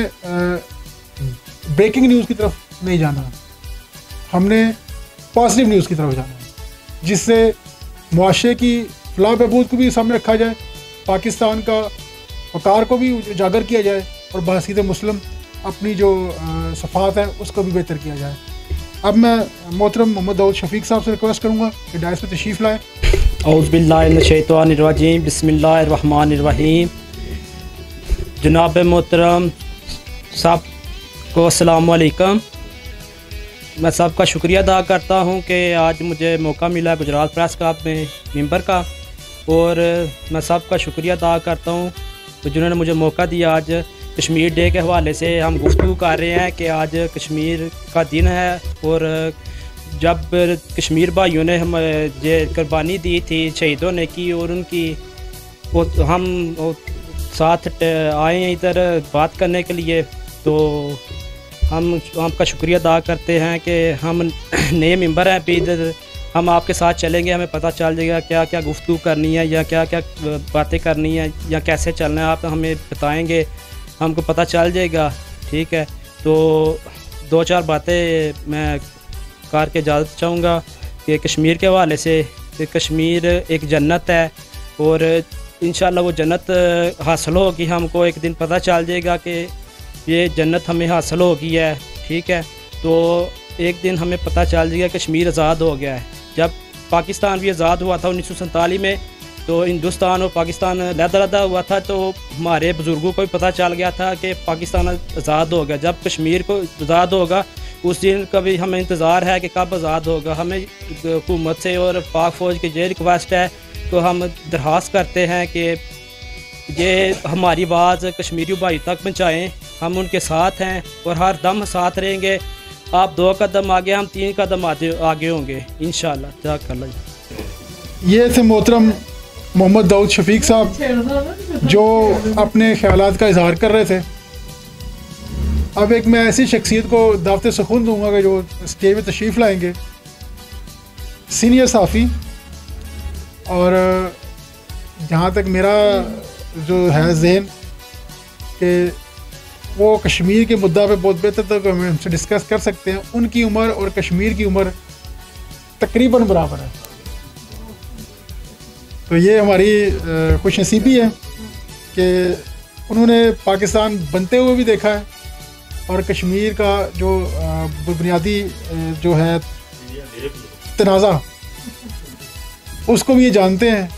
[SPEAKER 2] ब्रेकिंग न्यूज़ की तरफ नहीं जाना, हमने पॉजिटिव न्यूज़ की तरफ जाना है, जिससे मुआशरे की फलाह बहबूद को भी सामने रखा जाए, पाकिस्तान का वक़ार को भी उजागर किया जाए और बहसीत मुस्लिम अपनी जो सफ़ात है उसको भी बेहतर किया जाए। अब मैं मोहतरम मोहम्मद दाऊद शफीक साहब से रिक्वेस्ट करूँगा कि डायस पे तशरीफ़ लाएँ।
[SPEAKER 7] औज़ु बिल्लाहि मिनश शैतानिर रजीम, बिस्मिल्लाहिर रहमानिर रहीम। जनाब मोहतरम साहब को अस्सलाम वालेकुम। मैं सबका शुक्रिया अदा करता हूँ कि आज मुझे मौका मिला गुजरात प्रेस क्लब में मेंबर का, और मैं सबका शुक्रिया अदा करता हूँ तो जिन्होंने मुझे मौका दिया। आज कश्मीर डे के हवाले से हम गुफ्तगू कर रहे हैं कि आज कश्मीर का दिन है, और जब कश्मीर भाइयों ने हम ये कुर्बानी दी थी शहीदों ने की, और उनकी हम साथ आए हैं इधर बात करने के लिए, तो हम आपका शुक्रिया अदा करते हैं कि हम नए मेंबर हैं। फिर इधर हम आपके साथ चलेंगे, हमें पता चल जाएगा क्या क्या गुफ्तगू करनी है या क्या क्या बातें करनी है या कैसे चलना है, आप हमें बताएंगे, हमको पता चल जाएगा। ठीक है, तो 2-4 बातें मैं करके इजाज़त चाहूँगा कि कश्मीर के हवाले से कि कश्मीर एक जन्नत है, और इंशाल्लाह वो जन्नत हासिल होगी। हमको एक दिन पता चल जाएगा कि ये जन्नत हमें हासिल हो गई है। ठीक है, तो एक दिन हमें पता चल जाएगा कश्मीर आज़ाद हो गया है। जब पाकिस्तान भी आज़ाद हुआ था 1947 में, तो हिंदुस्तान और पाकिस्तान अलग-अलग हुआ था, तो हमारे बुज़ुर्गों को भी पता चल गया था कि पाकिस्तान आज़ाद हो गया। जब कश्मीर को आज़ाद होगा उस दिन का भी हमें इंतज़ार है कि कब आज़ाद होगा। हमें हुकूमत से और पाक फ़ौज की ये रिक्वेस्ट है, तो हम दरख्वास्त करते हैं कि ये हमारी आवाज़ कश्मीरी भाई तक पहुँचाएँ। हम उनके साथ हैं और हर दम साथ रहेंगे। आप 2 कदम आगे, हम 3 कदम आगे होंगे इंशाल्लाह। जज़ाकल्लाह।
[SPEAKER 2] ये थे मोहतरम मोहम्मद दाऊद शफीक साहब, जो अपने ख्यालात का इजहार कर रहे थे। अब एक मैं ऐसी शख्सियत को दावत सुखून दूंगा कि जो स्टेज में तशरीफ़ लाएंगे, सीनियर साफ़ी, और जहाँ तक मेरा जो है जहन कि वो कश्मीर के मुद्दा पे बहुत बेहतर तक हम हमसे डिस्कस कर सकते हैं। उनकी उम्र और कश्मीर की उम्र तकरीबन बराबर है, तो ये हमारी खुशनसीबी है कि उन्होंने पाकिस्तान बनते हुए भी देखा है और कश्मीर का जो बुनियादी जो है तनाज़ा उसको भी ये जानते हैं।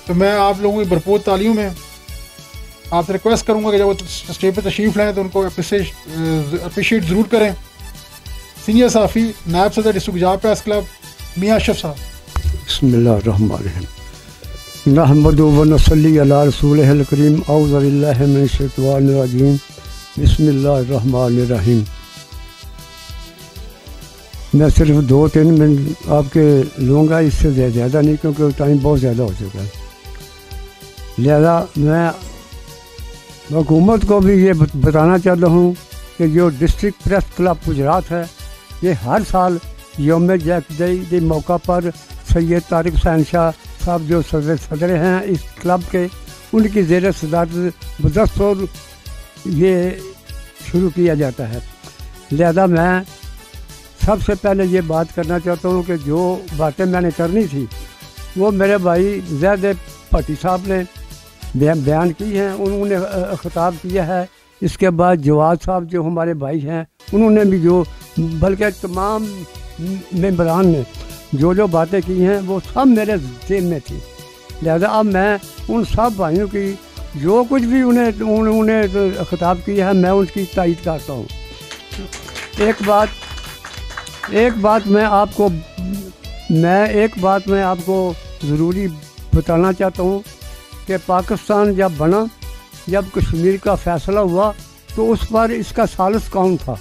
[SPEAKER 2] तो मैं आप लोगों की भरपूर तालियों में आपसे रिक्वेस्ट करूंगा कि जब वो स्टेज पर तशरीफ़ लाएँ तो उनको अप्रिशिएट ज़रूर करें। सीनियर साफ़ी नायब सदर डिस्ट्रिक्ट गुजरात प्रेस क्लब मियां अशरफ साहब।
[SPEAKER 8] बिस्मिल्लाहिर्रहमानिर्रहीम नहमदु व नसल्ली अला रसूलिहिल करीम औज़ु बिल्लाहि मिनश शैतानिर रजीम बिस्मिल्लाहिर्रहमानिर्रहीम। मैं सिर्फ 2-3 मिनट आपके लूँगा, इससे ज़्यादा नहीं, क्योंकि टाइम बहुत ज़्यादा हो चुका है। लिहाजा मैं हुकूमत को भी ये बताना चाहता हूँ कि जो डिस्ट्रिक्ट प्रेस क्लब गुजरात है, ये हर साल यौम यकजहती के मौका पर सैयद तारिक हुसैन शाह साहब जो सदर हैं इस क्लब के, उनकी ज़ेर सदारत बदस्तूर ये शुरू किया जाता है। लिहाजा मैं सबसे पहले ये बात करना चाहता हूँ कि जो बातें मैंने करनी थी वो मेरे भाई ज़ैद भट्टी साहब ने बयान की हैं, उन्होंने ख़िताब किया है। इसके बाद जवाद साहब जो हमारे भाई हैं उन्होंने भी जो, बल्कि तमाम मेंबरान ने जो बातें की हैं वो सब मेरे ज़हन में थी। लिहाजा अब मैं उन सब भाइयों की जो कुछ भी उन्होंने ख़िताब किया है मैं उनकी तायीद करता हूँ। एक बात मैं आपको ज़रूरी बताना चाहता हूँ कि पाकिस्तान जब बना, जब कश्मीर का फ़ैसला हुआ तो उस पर इसका सालिस कौन था?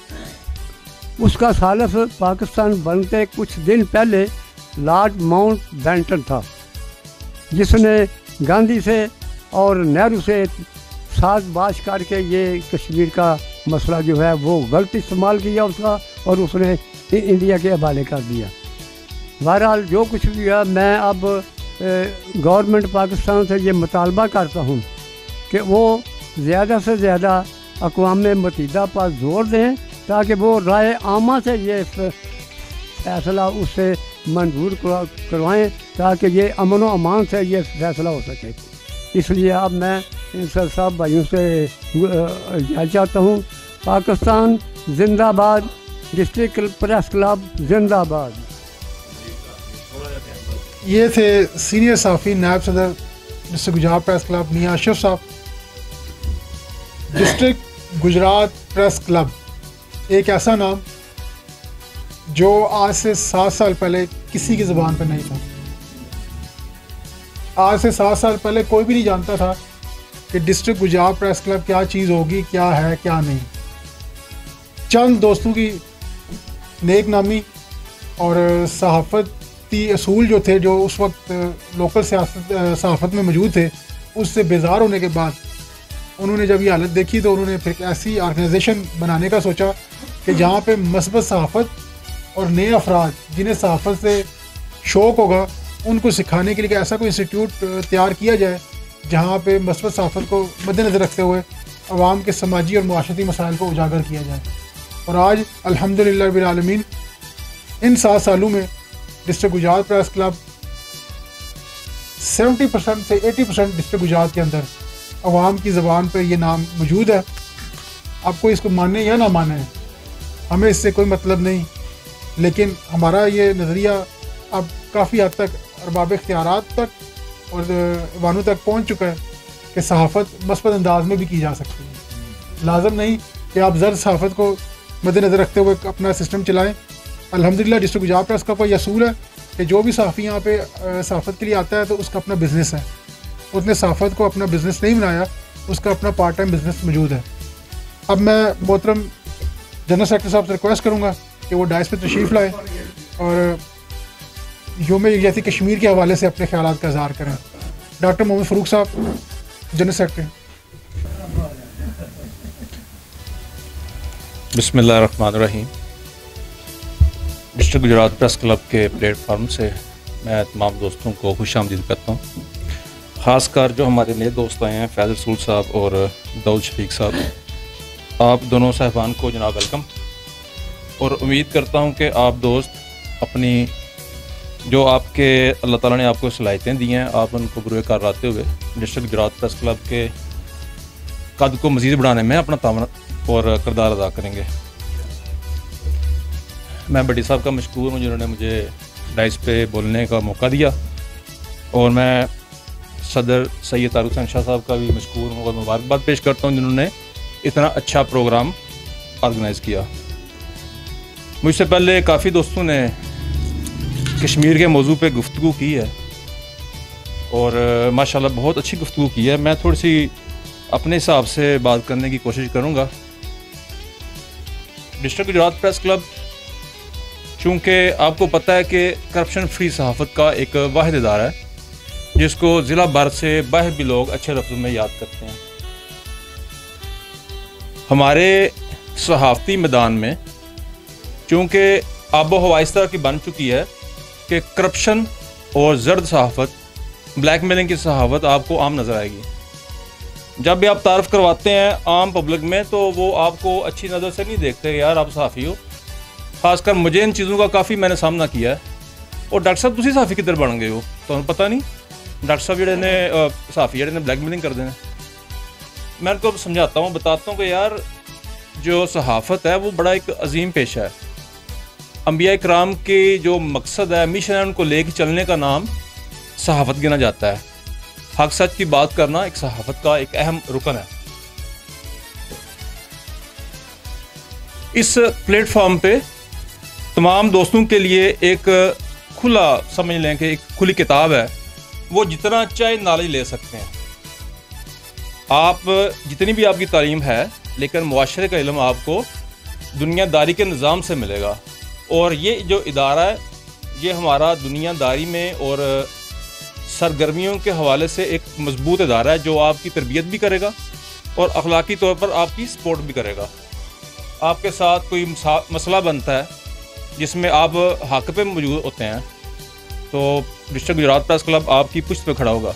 [SPEAKER 8] उसका सालिस पाकिस्तान बनते कुछ दिन पहले लॉर्ड माउंट बेंटन था, जिसने गांधी से और नेहरू से साज़बाश करके ये कश्मीर का मसला जो है वो गलत इस्तेमाल किया उसका, और उसने इंडिया के हवाले कर दिया। बहरहाल जो कुछ भी है, मैं अब गवर्नमेंट पाकिस्तान से ये मुतालबा करता हूँ कि वो ज़्यादा से ज़्यादा अक़वाम मुत्तहिदा पर जोर दें ताकि वो राय आमा से ये फ़ैसला उससे मंजूर करवाएं ताकि ये अमन व अमान से ये फ़ैसला हो सके। इसलिए अब मैं इन सब भाइयों से यह चाहता हूँ, पाकिस्तान जिंदाबाद, डिस्ट्रिक्ट प्रेस क्लब जिंदाबाद।
[SPEAKER 2] ये थे सीनियर साफ़ी नायब सदर डिस्ट्रिक्ट गुजरात प्रेस क्लब मियां अशरफ साहब। डिस्ट्रिक्ट गुजरात प्रेस क्लब एक ऐसा नाम जो आज से 7 साल पहले किसी की ज़ुबान पर नहीं था। आज से 7 साल पहले कोई भी नहीं जानता था कि डिस्ट्रिक्ट गुजरात प्रेस क्लब क्या चीज़ होगी, क्या है क्या नहीं। चंद दोस्तों की नेक नामी और सहाफ़ती असूल जो थे, जो उस वक्त लोकल सहाफ़त में मौजूद थे, उससे बेजार होने के बाद उन्होंने जब ये हालत देखी तो उन्होंने फिर ऐसी ऑर्गेनाइजेशन बनाने का सोचा कि जहाँ पे मस्बत सहाफ़त और नए अफराद जिन्हें सहाफ़त से शौक़ होगा उनको सिखाने के लिए ऐसा कोई इंस्टीट्यूट तैयार किया जाए जहाँ पे मस्बत सहाफ़त को मद्देनज़र रखते हुए आवाम के समाजी और मुआशरती मसाइल को उजागर किया जाए। और आज अल्हम्दुलिल्लाह रब्बिल आलमीन इन 7 सालों में डिस्ट्रिक्ट गुजरात प्रेस क्लब 70% से 80% डिस्ट्रिक्ट गुजरात के अंदर अवाम की ज़बान पर यह नाम मौजूद है। आपको इसको माने या ना माने, हमें इससे कोई मतलब नहीं, लेकिन हमारा ये नज़रिया अब काफ़ी हद तक अरबाब इख्तियारात तक और वानों तक पहुँच चुका है कि सहाफ़त मस्बत अंदाज में भी की जा सकती है। लाजम नहीं कि आप ज़र सहाफ़त को मद्देनज़र रखते हुए अपना सिस्टम चलाएँ। अल्हम्दुलिल्लाह डिस्ट्रिक्ट गुजरात प्रेस क्लब का यह असूल है कि जो भी सहाफ़ी यहाँ पे सहाफ़त के लिए आता है तो उसका अपना बिज़नेस है। उसने सहाफ़त को अपना बिज़नेस नहीं बनाया, उसका अपना पार्ट टाइम बिज़नेस मौजूद है। अब मैं मोहतरम जनरल सेक्रेटरी साहब से रिक्वेस्ट करूँगा कि वो डायस पे तशरीफ़ लाए और यौम यकजहती कश्मीर के हवाले से अपने ख्यालात का इज़हार करें। डॉक्टर मोहम्मद फ़रूक साहब, जनरल सेक्रेटरी।
[SPEAKER 5] बिस्मिल्लाहिर्रहमानिर्रहीम।
[SPEAKER 9] डिस्ट्रिक्ट गुजरात प्रेस क्लब के प्लेटफार्म से मैं तमाम दोस्तों को खुशामदीद करता हूँ। ख़ासकर जो हमारे नए दोस्त आए हैं, फैज़ल रसूल साहब और दाऊद शफीक साहब, आप दोनों साहिबान को जनाब वेलकम। और उम्मीद करता हूँ कि आप दोस्त अपनी जो आपके अल्लाह ताला ने आपको सलाहियतें दी हैं, आप उनको बुरे कार लाते हुए डिस्ट्रिक्ट गुजरात प्रेस क्लब के कद को मज़ीद बढ़ाने में अपना तावन और किरदार अदा करेंगे। मैं बड़ी साहब का मशकूर हूँ जिन्होंने मुझे डाइस पे बोलने का मौका दिया, और मैं सदर सैयद तारुक हुसैन शाह साहब का भी मशकूर हूँ और मुबारकबाद पेश करता हूँ जिन्होंने इतना अच्छा प्रोग्राम ऑर्गेनाइज़ किया। मुझसे पहले काफ़ी दोस्तों ने कश्मीर के मौजू पे गुफ्तगू की है और माशाल्लाह बहुत अच्छी गुफ्तगू की है। मैं थोड़ी सी अपने हिसाब से बात करने की कोशिश करूँगा। डिस्ट्रिक्ट गुजरात प्रेस क्लब, चूँकि आपको पता है कि करप्शन फ्री सहाफ़त का एक वाहिद इदारा है जिसको ज़िला भर से बाहर भी लोग अच्छे लफ्ज़ों में याद करते हैं। हमारे सहाफ़ती मैदान में चूँकि आबो हवा इस तरह की बन चुकी है कि करप्शन और जर्द सहाफ़त, ब्लैकमेलिंग की सहाफ़त आपको आम नज़र आएगी। जब भी आप तारफ़ करवाते हैं आम पब्लिक में तो वो आपको अच्छी नज़र से नहीं देखते कि यार आप सहाफ़ी हो। खासकर मुझे इन चीज़ों का काफ़ी मैंने सामना किया है। और डॉक्टर साहब तुसी सहाफ़ी किधर बन गए हो, तो पता नहीं डॉक्टर साहब जेडे ने सहाफ़ी जेडे ने ब्लैकमेलिंग कर देना। मैं उनको समझाता हूँ, बताता हूँ कि यार जो सहाफ़त है वो बड़ा एक अजीम पेशा है। अंबिया इकराम के जो मकसद है, मिशन है, उनको लेके चलने का नाम सहाफ़त गिना जाता है। हक सच की बात करना एक सहाफ़त का एक अहम रुकन है। इस प्लेटफॉर्म पे तमाम दोस्तों के लिए एक खुला, समझ लें कि एक खुली किताब है, वो जितना चाहे नॉलेज ले सकते हैं। आप जितनी भी आपकी तालीम है, लेकिन मुआशरे का इल्म आपको दुनियादारी के निज़ाम से मिलेगा। और ये जो इदारा है ये हमारा दुनियादारी में और सरगर्मियों के हवाले से एक मजबूत इदारा है जो आपकी तरबियत भी करेगा और अखलाकी तौर पर आपकी सपोर्ट भी करेगा। आपके साथ कोई मसला बनता है जिसमें आप हक पे मौजूद होते हैं तो डिस्ट्रिक्ट गुजरात प्रेस क्लब आपकी पुश्त पे खड़ा होगा।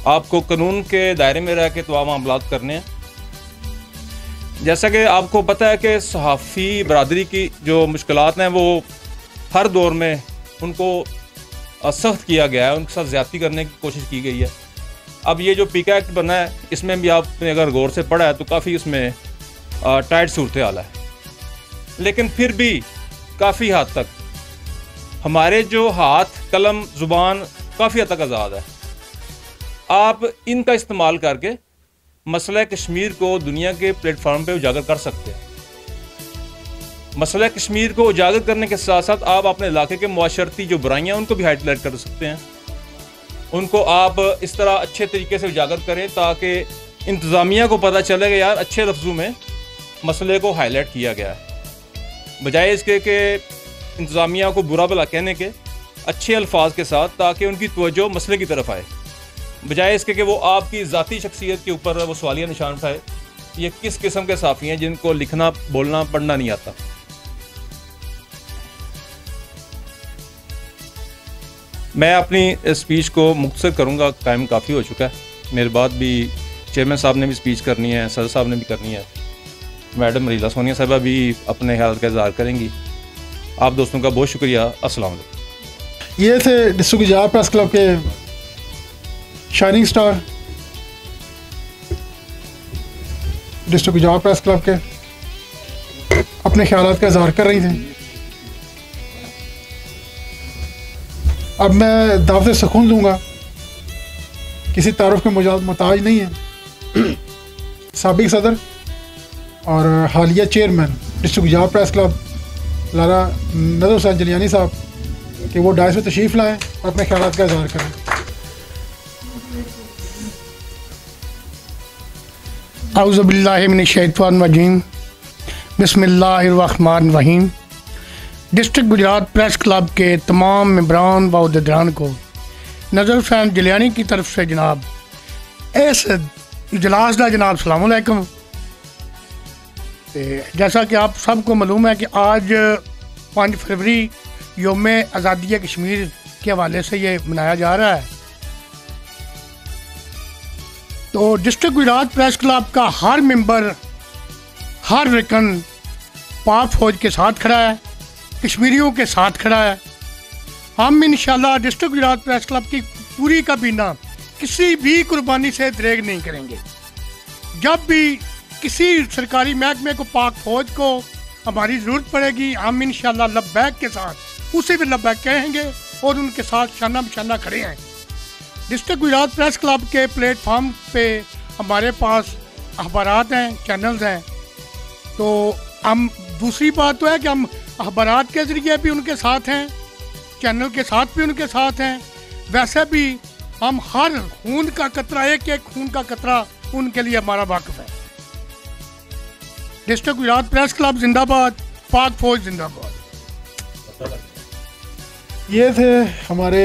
[SPEAKER 9] आपको कानून के दायरे में रह के तमाम मामलात करने हैं। जैसा कि आपको पता है कि सहाफ़ी बरादरी की जो मुश्किलात हैं वो हर दौर में उनको सख्त किया गया है, उनके साथ ज़्यादती करने की कोशिश की गई है। अब ये जो पीका एक्ट बना है इसमें भी आपने अगर गौर से पढ़ा है तो काफ़ी उसमें टाइट सूरत हाल है, लेकिन फिर भी काफ़ी हद तक हमारे जो हाथ, कलम, ज़ुबान काफ़ी हद तक आज़ाद है। आप इनका इस्तेमाल करके मसला कश्मीर को दुनिया के प्लेटफार्म पे उजागर कर सकते हैं। मसला कश्मीर को उजागर करने के साथ साथ आप अपने इलाके के मुआशरती जो बुराइयाँ उनको भी हाईलाइट कर सकते हैं। उनको आप इस तरह अच्छे तरीके से उजागर करें ताकि इंतज़ामिया को पता चले कि यार अच्छे लफ्ज़ों में मसले को हाईलाइट किया गया है, बजाय इसके कि इंतज़ामिया को बुरा भला कहने के अच्छे अल्फाज के साथ, ताकि उनकी तवज्जो मसले की तरफ आए, बजाय इसके कि वो आपकी ज़ाती शख्सियत के ऊपर वो सवालिया निशान उठाए। ये किस किस्म के साफ़ी हैं जिनको लिखना, बोलना, पढ़ना नहीं आता। मैं अपनी स्पीच को मुख्तसर करूँगा, टाइम काफ़ी हो चुका है। मेरे बाद भी चेयरमैन साहब ने भी स्पीच करनी है, सदर साहब ने भी करनी है, मैडम रीला सोनिया साहबा भी अपने ख्याल का इज़हार करेंगी। आप दोस्तों का बहुत शुक्रिया। अस्सलाम वालेकुम।
[SPEAKER 2] ये थे डिस्ट्रिक्ट गुजरात प्रेस क्लब के shining star, district Gujrat press club के अपने ख्यालात का इज़हार कर रही थी। अब मैं दावत सुकून दूंगा, किसी तारुफ के मोहताज नहीं है। साबिक सदर और हालिया chairman district Gujrat press club Lala Nazar Hussain जलियानी साहब कि वो डायस में तशरीफ़ लाएँ और अपने ख्यालात का इज़हार करें।
[SPEAKER 10] औज़ु बिल्लाहि मिनश शैतानिर रजीम, बिस्मिल्लाहिर रहमानिर रहीम। डिस्ट्रिक्ट गुजरात प्रेस क्लब के तमाम मेंबरान व उहदेदारान को नज़र हुसैन जलियानी की तरफ से जनाब इस इजलास का जनाब अस्सलाम वालेकुम। जैसा कि आप सबको मालूम है कि आज 5 फरवरी योम आज़ादी कश्मीर के हवाले से ये मनाया जा रहा है। तो डिस्ट्रिक्ट गुजरात प्रेस क्लब का हर मेंबर, हर रिकन पाक फौज के साथ खड़ा है, कश्मीरियों के साथ खड़ा है। हम इंशाल्लाह डिस्ट्रिक्ट गुजरात प्रेस क्लब की पूरी काबीना किसी भी कुर्बानी से दरेग नहीं करेंगे। जब भी किसी सरकारी महकमे को, पाक फौज को हमारी ज़रूरत पड़ेगी, हम इंशाल्लाह लब्बैक के साथ उसे भी लब्बैक कहेंगे और उनके साथ शाना बशाना खड़े हैं। डिस्ट्रिक्ट गुजरात प्रेस क्लब के प्लेटफॉर्म पे हमारे पास अखबारात हैं, चैनल्स हैं। तो हम दूसरी बात तो है कि हम अखबारात के ज़रिए भी उनके साथ हैं, चैनल के साथ भी उनके साथ हैं। वैसे भी हम हर खून का कतरा, एक एक खून का कतरा उनके लिए हमारा वाक़िफ़ है। डिस्ट्रिक्ट गुजरात प्रेस क्लब जिंदाबाद, पाक फौज जिंदाबाद।
[SPEAKER 2] ये थे हमारे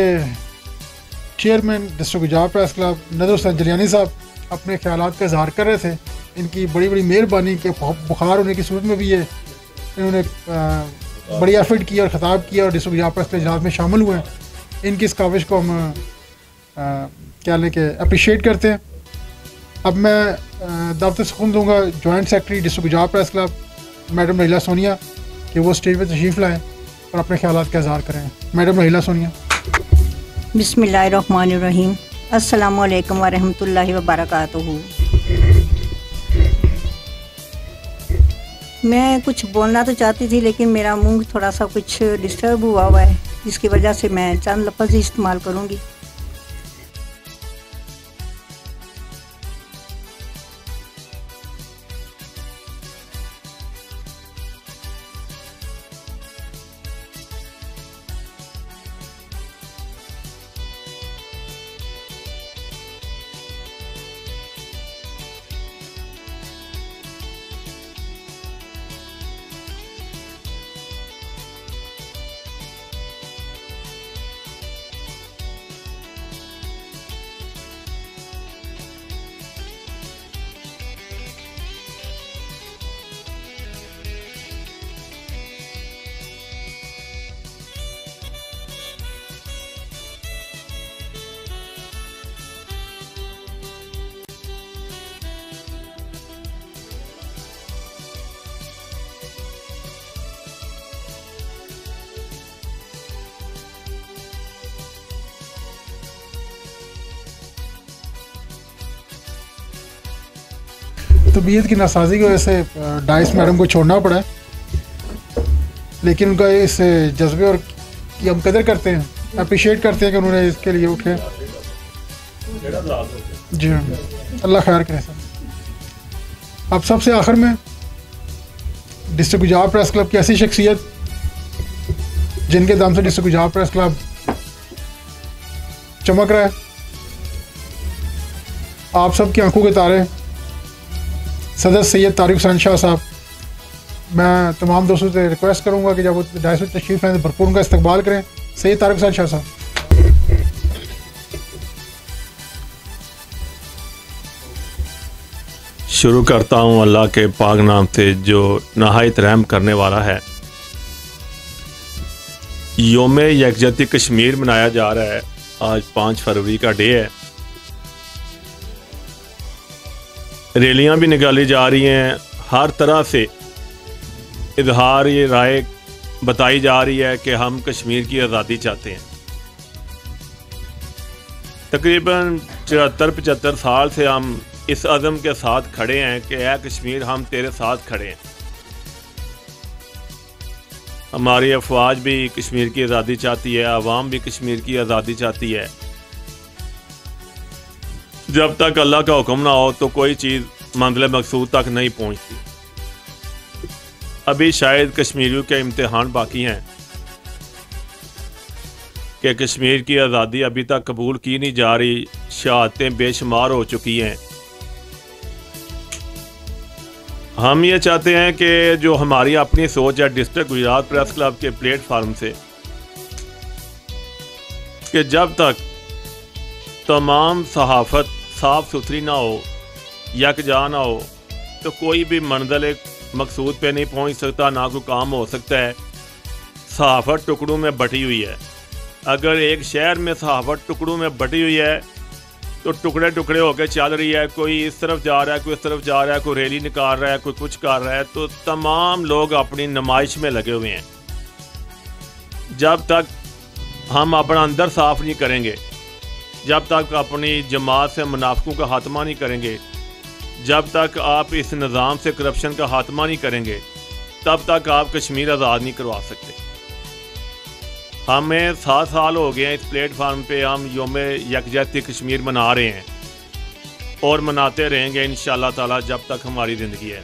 [SPEAKER 2] chairman district Gujrat press club नज़र हुसैन जलियानी साहब, अपने ख्यालात का इजहार कर रहे थे। इनकी बड़ी बड़ी मेहरबानी के बुखार होने की सूरत में भी ये इन्होंने बड़ी एफर्ट की और ख़ताब किया और डिस्ट्रिक्ट गुजरात प्रेस के इजलास में शामिल हुए हैं। इनकी इस काविश को हम क्या लेके अप्रिशिएट करते हैं। अब मैं दावत सुकून दूँगा joint secretary district Gujrat press club madam Raheela Sonia कि वो स्टेज पर तशरीफ़ लाएँ और अपने ख्यालात का इजहार करें। मैडम रहीला सोनिया।
[SPEAKER 11] बिस्मिल्लाहिर्रहमानिर्रहीम। अस्सलामु अलैकुम वरहमतुल्लाहि वबरकातुहू। मैं कुछ बोलना तो चाहती थी लेकिन मेरा मुंह थोड़ा सा कुछ डिस्टर्ब हुआ है, जिसकी वजह से मैं चंद लफ्ज़ ही इस्तेमाल करूँगी।
[SPEAKER 2] तबीयत की नासाजी की वजह से डाइस मैडम को छोड़ना पड़ा है, लेकिन उनका इस जज्बे और की हम कदर करते हैं, अप्रिशिएट करते हैं कि उन्होंने इसके लिए उठे। जी हाँ, अल्लाह खैर करे सर। अब सबसे आखिर में डिस्ट्रिक्ट गुजरात प्रेस क्लब की ऐसी शख्सियत जिनके दम से डिस्ट्रिक्ट गुजरात प्रेस क्लब चमक रहा है, आप सबकी आंखों के तारे सदर सैयद तारिक हुसैन शाह साहब। मैं तमाम दोस्तों से रिक्वेस्ट करूंगा कि जब वो डाइस में तशरीफ़ लाएँ तो भरपूर उनका इस्तकबाल करें। सैयद तारिक हुसैन शाह साहब।
[SPEAKER 5] शुरू करता हूँ अल्लाह के पाक नाम से जो नहायत रहम करने वाला है। योम यकजहती कश्मीर मनाया जा रहा है। आज 5 फरवरी का डे है। रैलियां भी निकाली जा रही हैं, हर तरह से इजहार ये राय बताई जा रही है कि हम कश्मीर की आज़ादी चाहते हैं। तकरीबन 74-75 साल से हम इस अज़म के साथ खड़े हैं कि ऐ कश्मीर हम तेरे साथ खड़े हैं। हमारी अफवाज भी कश्मीर की आज़ादी चाहती है, आवाम भी कश्मीर की आज़ादी चाहती है। जब तक अल्लाह का हुक्म ना हो तो कोई चीज़ मंजिल मकसूद तक नहीं पहुंचती। अभी शायद कश्मीरियों के इम्तिहान बाकी हैं कि कश्मीर की आज़ादी अभी तक कबूल की नहीं जा रही। शहादतें बेशुमार हो चुकी हैं। हम ये चाहते हैं कि जो हमारी अपनी सोच है डिस्ट्रिक्ट गुजरात प्रेस क्लब के प्लेटफार्म से, कि जब तक तमाम सहाफ़त साफ़ सुथरी ना हो, यकजा ना हो, तो कोई भी मंजिल मकसूद पे नहीं पहुंच सकता, ना कोई काम हो सकता है।
[SPEAKER 12] सहाफ़त टुकड़ों में बटी हुई है। अगर एक शहर में सहाफ़त टुकड़ों में बटी हुई है तो टुकड़े टुकड़े होकर चल रही है, कोई इस तरफ जा रहा है, कोई इस तरफ जा रहा है, कोई रैली निकाल रहा है, कोई कुछ कर रहा है, तो तमाम लोग अपनी नुमाइश में लगे हुए हैं। जब तक हम अपना अंदर साफ नहीं करेंगे, जब तक अपनी जमात से मुनाफिकों का खात्मा नहीं करेंगे, जब तक आप इस निज़ाम से करप्शन का खात्मा नहीं करेंगे, तब तक आप कश्मीर आज़ाद नहीं करवा सकते। हमें 7 साल हो गए हैं इस प्लेटफार्म पे, हम योम यकजहती कश्मीर मना रहे हैं और मनाते रहेंगे इंशाअल्लाह ताला जब तक हमारी ज़िंदगी है।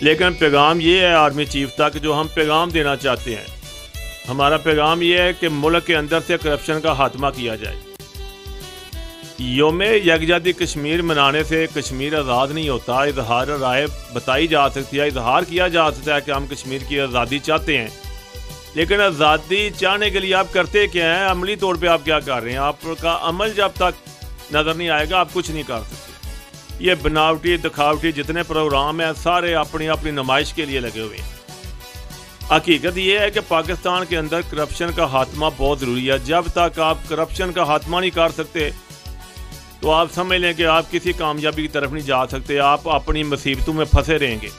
[SPEAKER 12] लेकिन पैगाम ये है आर्मी चीफ तक, जो हम पैगाम देना चाहते हैं, हमारा पैगाम ये है कि मुल्क के अंदर से करप्शन का खात्मा किया जाए। योम यकजहती कश्मीर मनाने से कश्मीर आज़ाद नहीं होता। इजहार राय बताई जा सकती है, इजहार किया जा सकता है कि हम कश्मीर की आज़ादी चाहते हैं, लेकिन आज़ादी चाहने के लिए आप करते क्या हैं, अमली तौर पे आप क्या कर रहे हैं? आपका अमल जब तक नज़र नहीं आएगा आप कुछ नहीं कर सकते। ये बनावटी दिखावटी जितने प्रोग्राम हैं सारे अपनी अपनी नुमाइश के लिए लगे हुए हैं। हकीकत ये है कि पाकिस्तान के अंदर करप्शन का खात्मा बहुत ज़रूरी है। जब तक आप करप्शन का खात्मा नहीं कर सकते तो आप समझ लें कि आप किसी कामयाबी की तरफ नहीं जा सकते, आप अपनी मुसीबतों में फंसे रहेंगे।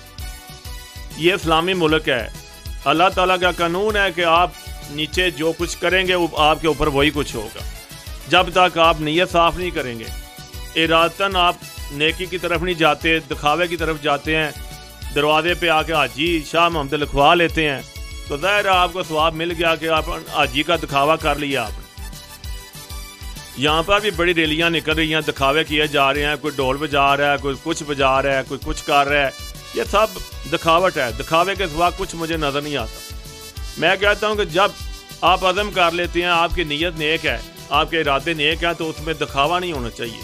[SPEAKER 12] ये इस्लामी मुल्क है, अल्लाह ताला का कानून है कि आप नीचे जो कुछ करेंगे वो आपके ऊपर वही कुछ होगा। जब तक आप नीयत साफ़ नहीं करेंगे, इरादतन आप नेकी की तरफ नहीं जाते, दिखावे की तरफ जाते हैं, दरवाजे पे आके हाजी शाह मोहम्मद लिखवा लेते हैं, तो ज़ाहिर आपको सवाब मिल गया कि आप हाजी का दिखावा कर लिया आपने। यहाँ पर भी बड़ी रैलियाँ निकल रही हैं, दिखावे किए जा रहे हैं, कोई ढोल बजा रहा है, कोई कुछ बजा रहा है, कोई कुछ कर रहा है, ये सब दिखावट है। दिखावे के सिवा कुछ मुझे नज़र नहीं आता। मैं कहता हूँ कि जब आप अज़म कर लेते हैं, आपकी नीयत नेक है, आपके इरादे नेक हैं, तो उसमें दिखावा नहीं होना चाहिए।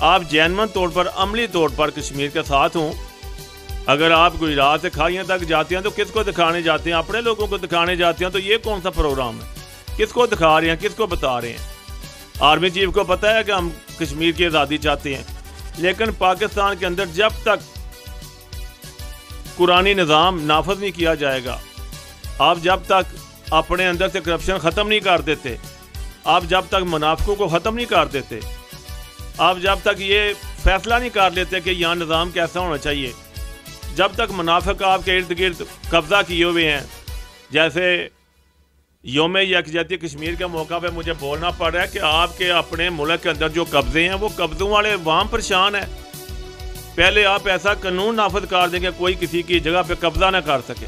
[SPEAKER 12] आप जैनमन तौर पर, अमली तौर पर कश्मीर के साथ हों। अगर आप गुजरात से खाइयाँ तक जाते हैं तो किसको दिखाने जाते हैं? अपने लोगों को दिखाने जाते हैं। तो ये कौन सा प्रोग्राम है? किसको दिखा रहे हैं, किसको बता रहे हैं? आर्मी चीफ को पता है कि हम कश्मीर की आज़ादी चाहते हैं, लेकिन पाकिस्तान के अंदर जब तक कुरानी निज़ाम नाफज नहीं किया जाएगा, आप जब तक अपने अंदर से करप्शन ख़त्म नहीं कर देते, आप जब तक मुनाफिकों को ख़त्म नहीं कर देते, आप जब तक ये फैसला नहीं कर लेते कि यहाँ निज़ाम कैसा होना चाहिए, जब तक मुनाफिक आपके इर्द गिर्द कब्ज़ा किए हुए हैं। जैसे योम यकजहती कश्मीर के मौका पे मुझे बोलना पड़ रहा है कि आपके अपने मुल्क के अंदर जो कब्ज़े हैं वो कब्ज़ों वाले वहाँ परेशान है। पहले आप ऐसा कानून नाफिज कर देंगे कोई किसी की जगह पे कब्जा ना कर सके,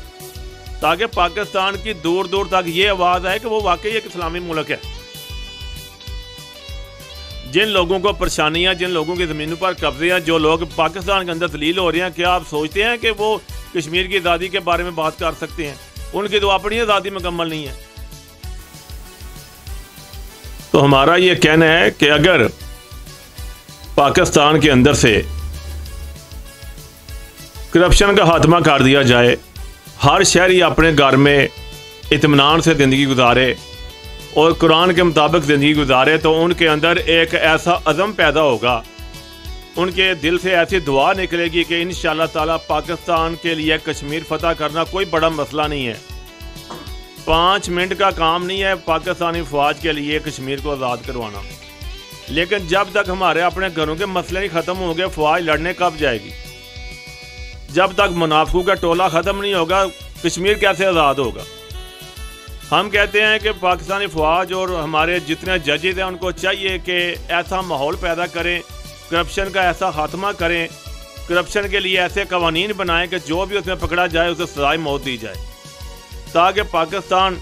[SPEAKER 12] ताकि पाकिस्तान की दूर दूर तक ये आवाज़ आए कि वो वाकई एक इस्लामी मुल्क है। जिन लोगों को परेशानियां, जिन लोगों की ज़मीनों पर कब्जे हैं, जो लोग पाकिस्तान के अंदर दलील हो रहे हैं, क्या आप सोचते हैं कि वो कश्मीर की आज़ादी के बारे में बात कर सकते हैं? उनकी तो अपनी आज़ादी मुकम्मल नहीं है। तो हमारा ये कहना है कि अगर पाकिस्तान के अंदर से करप्शन का खात्मा कर दिया जाए, हर शहरी अपने घर में इत्मीनान से ज़िंदगी गुजारे और कुरान के मुताबिक ज़िंदगी गुजारे, तो उनके अंदर एक ऐसा अज़म पैदा होगा, उनके दिल से ऐसी दुआ निकलेगी कि इंशाअल्लाह ताला पाकिस्तान के लिए कश्मीर फतह करना कोई बड़ा मसला नहीं है। 5 मिनट का काम नहीं है पाकिस्तानी फ़ौज के लिए कश्मीर को आज़ाद करवाना। लेकिन जब तक हमारे अपने घरों के मसले नहीं ख़त्म होंगे, फ़ौज लड़ने कब जाएगी? जब तक मुनाफिकों का टोला ख़त्म नहीं होगा, कश्मीर कैसे आज़ाद होगा? हम कहते हैं कि पाकिस्तानी फ़ौज और हमारे जितने जजेज़ हैं उनको चाहिए कि ऐसा माहौल पैदा करें, करप्शन का ऐसा खात्मा करें, करप्शन के लिए ऐसे कवानीन बनाएं कि जो भी उसमें पकड़ा जाए उसे सज़ाए मौत दी जाए, ताकि पाकिस्तान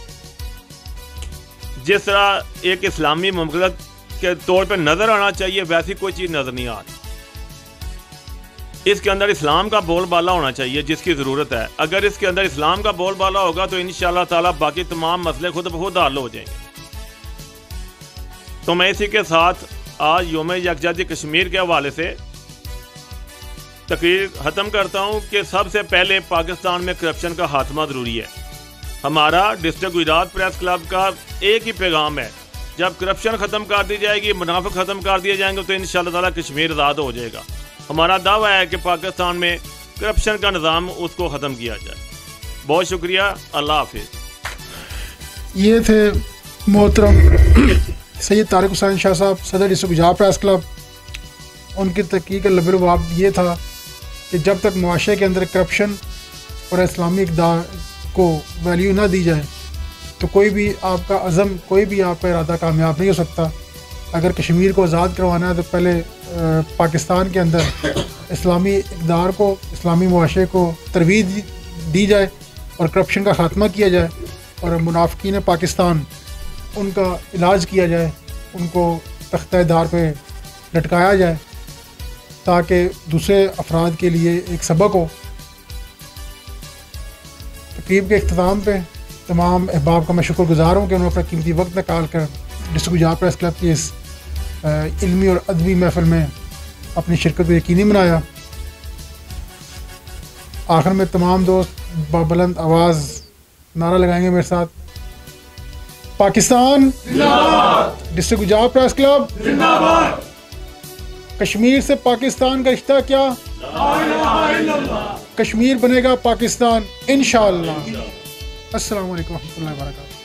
[SPEAKER 12] जिस तरह एक इस्लामी मुल्क के तौर पर नज़र आना चाहिए वैसी कोई चीज़ नज़र नहीं आ रही। इसके अंदर इस्लाम का बोलबाला होना चाहिए जिसकी ज़रूरत है। अगर इसके अंदर इस्लाम का बोलबाला होगा तो इंशाअल्लाह ताला बाकी तमाम मसले खुद ब खुद हल हो जाएंगे। तो मैं इसी के साथ आज योम यकजहती कश्मीर के हवाले से तकरीर ख़त्म करता हूँ कि सबसे पहले पाकिस्तान में करप्शन का खात्मा ज़रूरी है। हमारा डिस्ट्रिक्ट गुजरात प्रेस क्लब का एक ही पैगाम है, जब करप्शन ख़त्म कर दी जाएगी, मुनाफिक ख़त्म कर दिए जाएंगे, तो इंशाअल्लाह ताला कश्मीर आज़ाद हो जाएगा। हमारा दावा है कि पाकिस्तान में करप्शन का निज़ाम उसको ख़त्म किया जाए। बहुत शुक्रिया, अल्लाह हाफिज़।
[SPEAKER 2] ये थे मोहतरम सैयद तारिक हुसैन शाह साहब, सदर डिस्ट्रिक्ट गुजरात प्रेस क्लब। उनकी तहकीक का लबलबाब ये था कि जब तक मुआशरे के अंदर करप्शन और इस्लामी इक़दार को वैल्यू ना दी जाए तो कोई भी आपका अज़म, कोई भी आपका इरादा कामयाब नहीं हो सकता। अगर कश्मीर को आज़ाद करवाना है तो पहले पाकिस्तान के अंदर इस्लामी इक़दार को, इस्लामी मुआशरे को तरवीज दी जाए और करप्शन का ख़ात्मा किया जाए और मुनाफिकीन पाकिस्तान उनका इलाज किया जाए, उनको तख्ता-ए-दार पे लटकाया जाए ताकि दूसरे अफराद के लिए एक सबक हो। तकरीब के इख्तिताम पे तमाम अहबाब का मैं शुक्रगुजार हूँ कि उन्होंने अपना कीमती वक्त निकाल कर डिस्ट्रिक्ट गुजरात प्रेस क्लब की इस इल्मी और अदबी महफिल में अपनी शिरकत को यकीनी बनाया। आखिर में तमाम दोस्त बुलंद आवाज़ नारा लगाएंगे मेरे साथ, पाकिस्तान जिंदाबाद, डिस्ट्रिक्ट गुजरात प्रेस क्लब जिंदाबाद। कश्मीर से पाकिस्तान का रिश्ता क्या, कश्मीर बनेगा पाकिस्तान इंशाअल्लाह। अस्सलाम वालेकुम रहमतुल्लाहि व बरकातहू।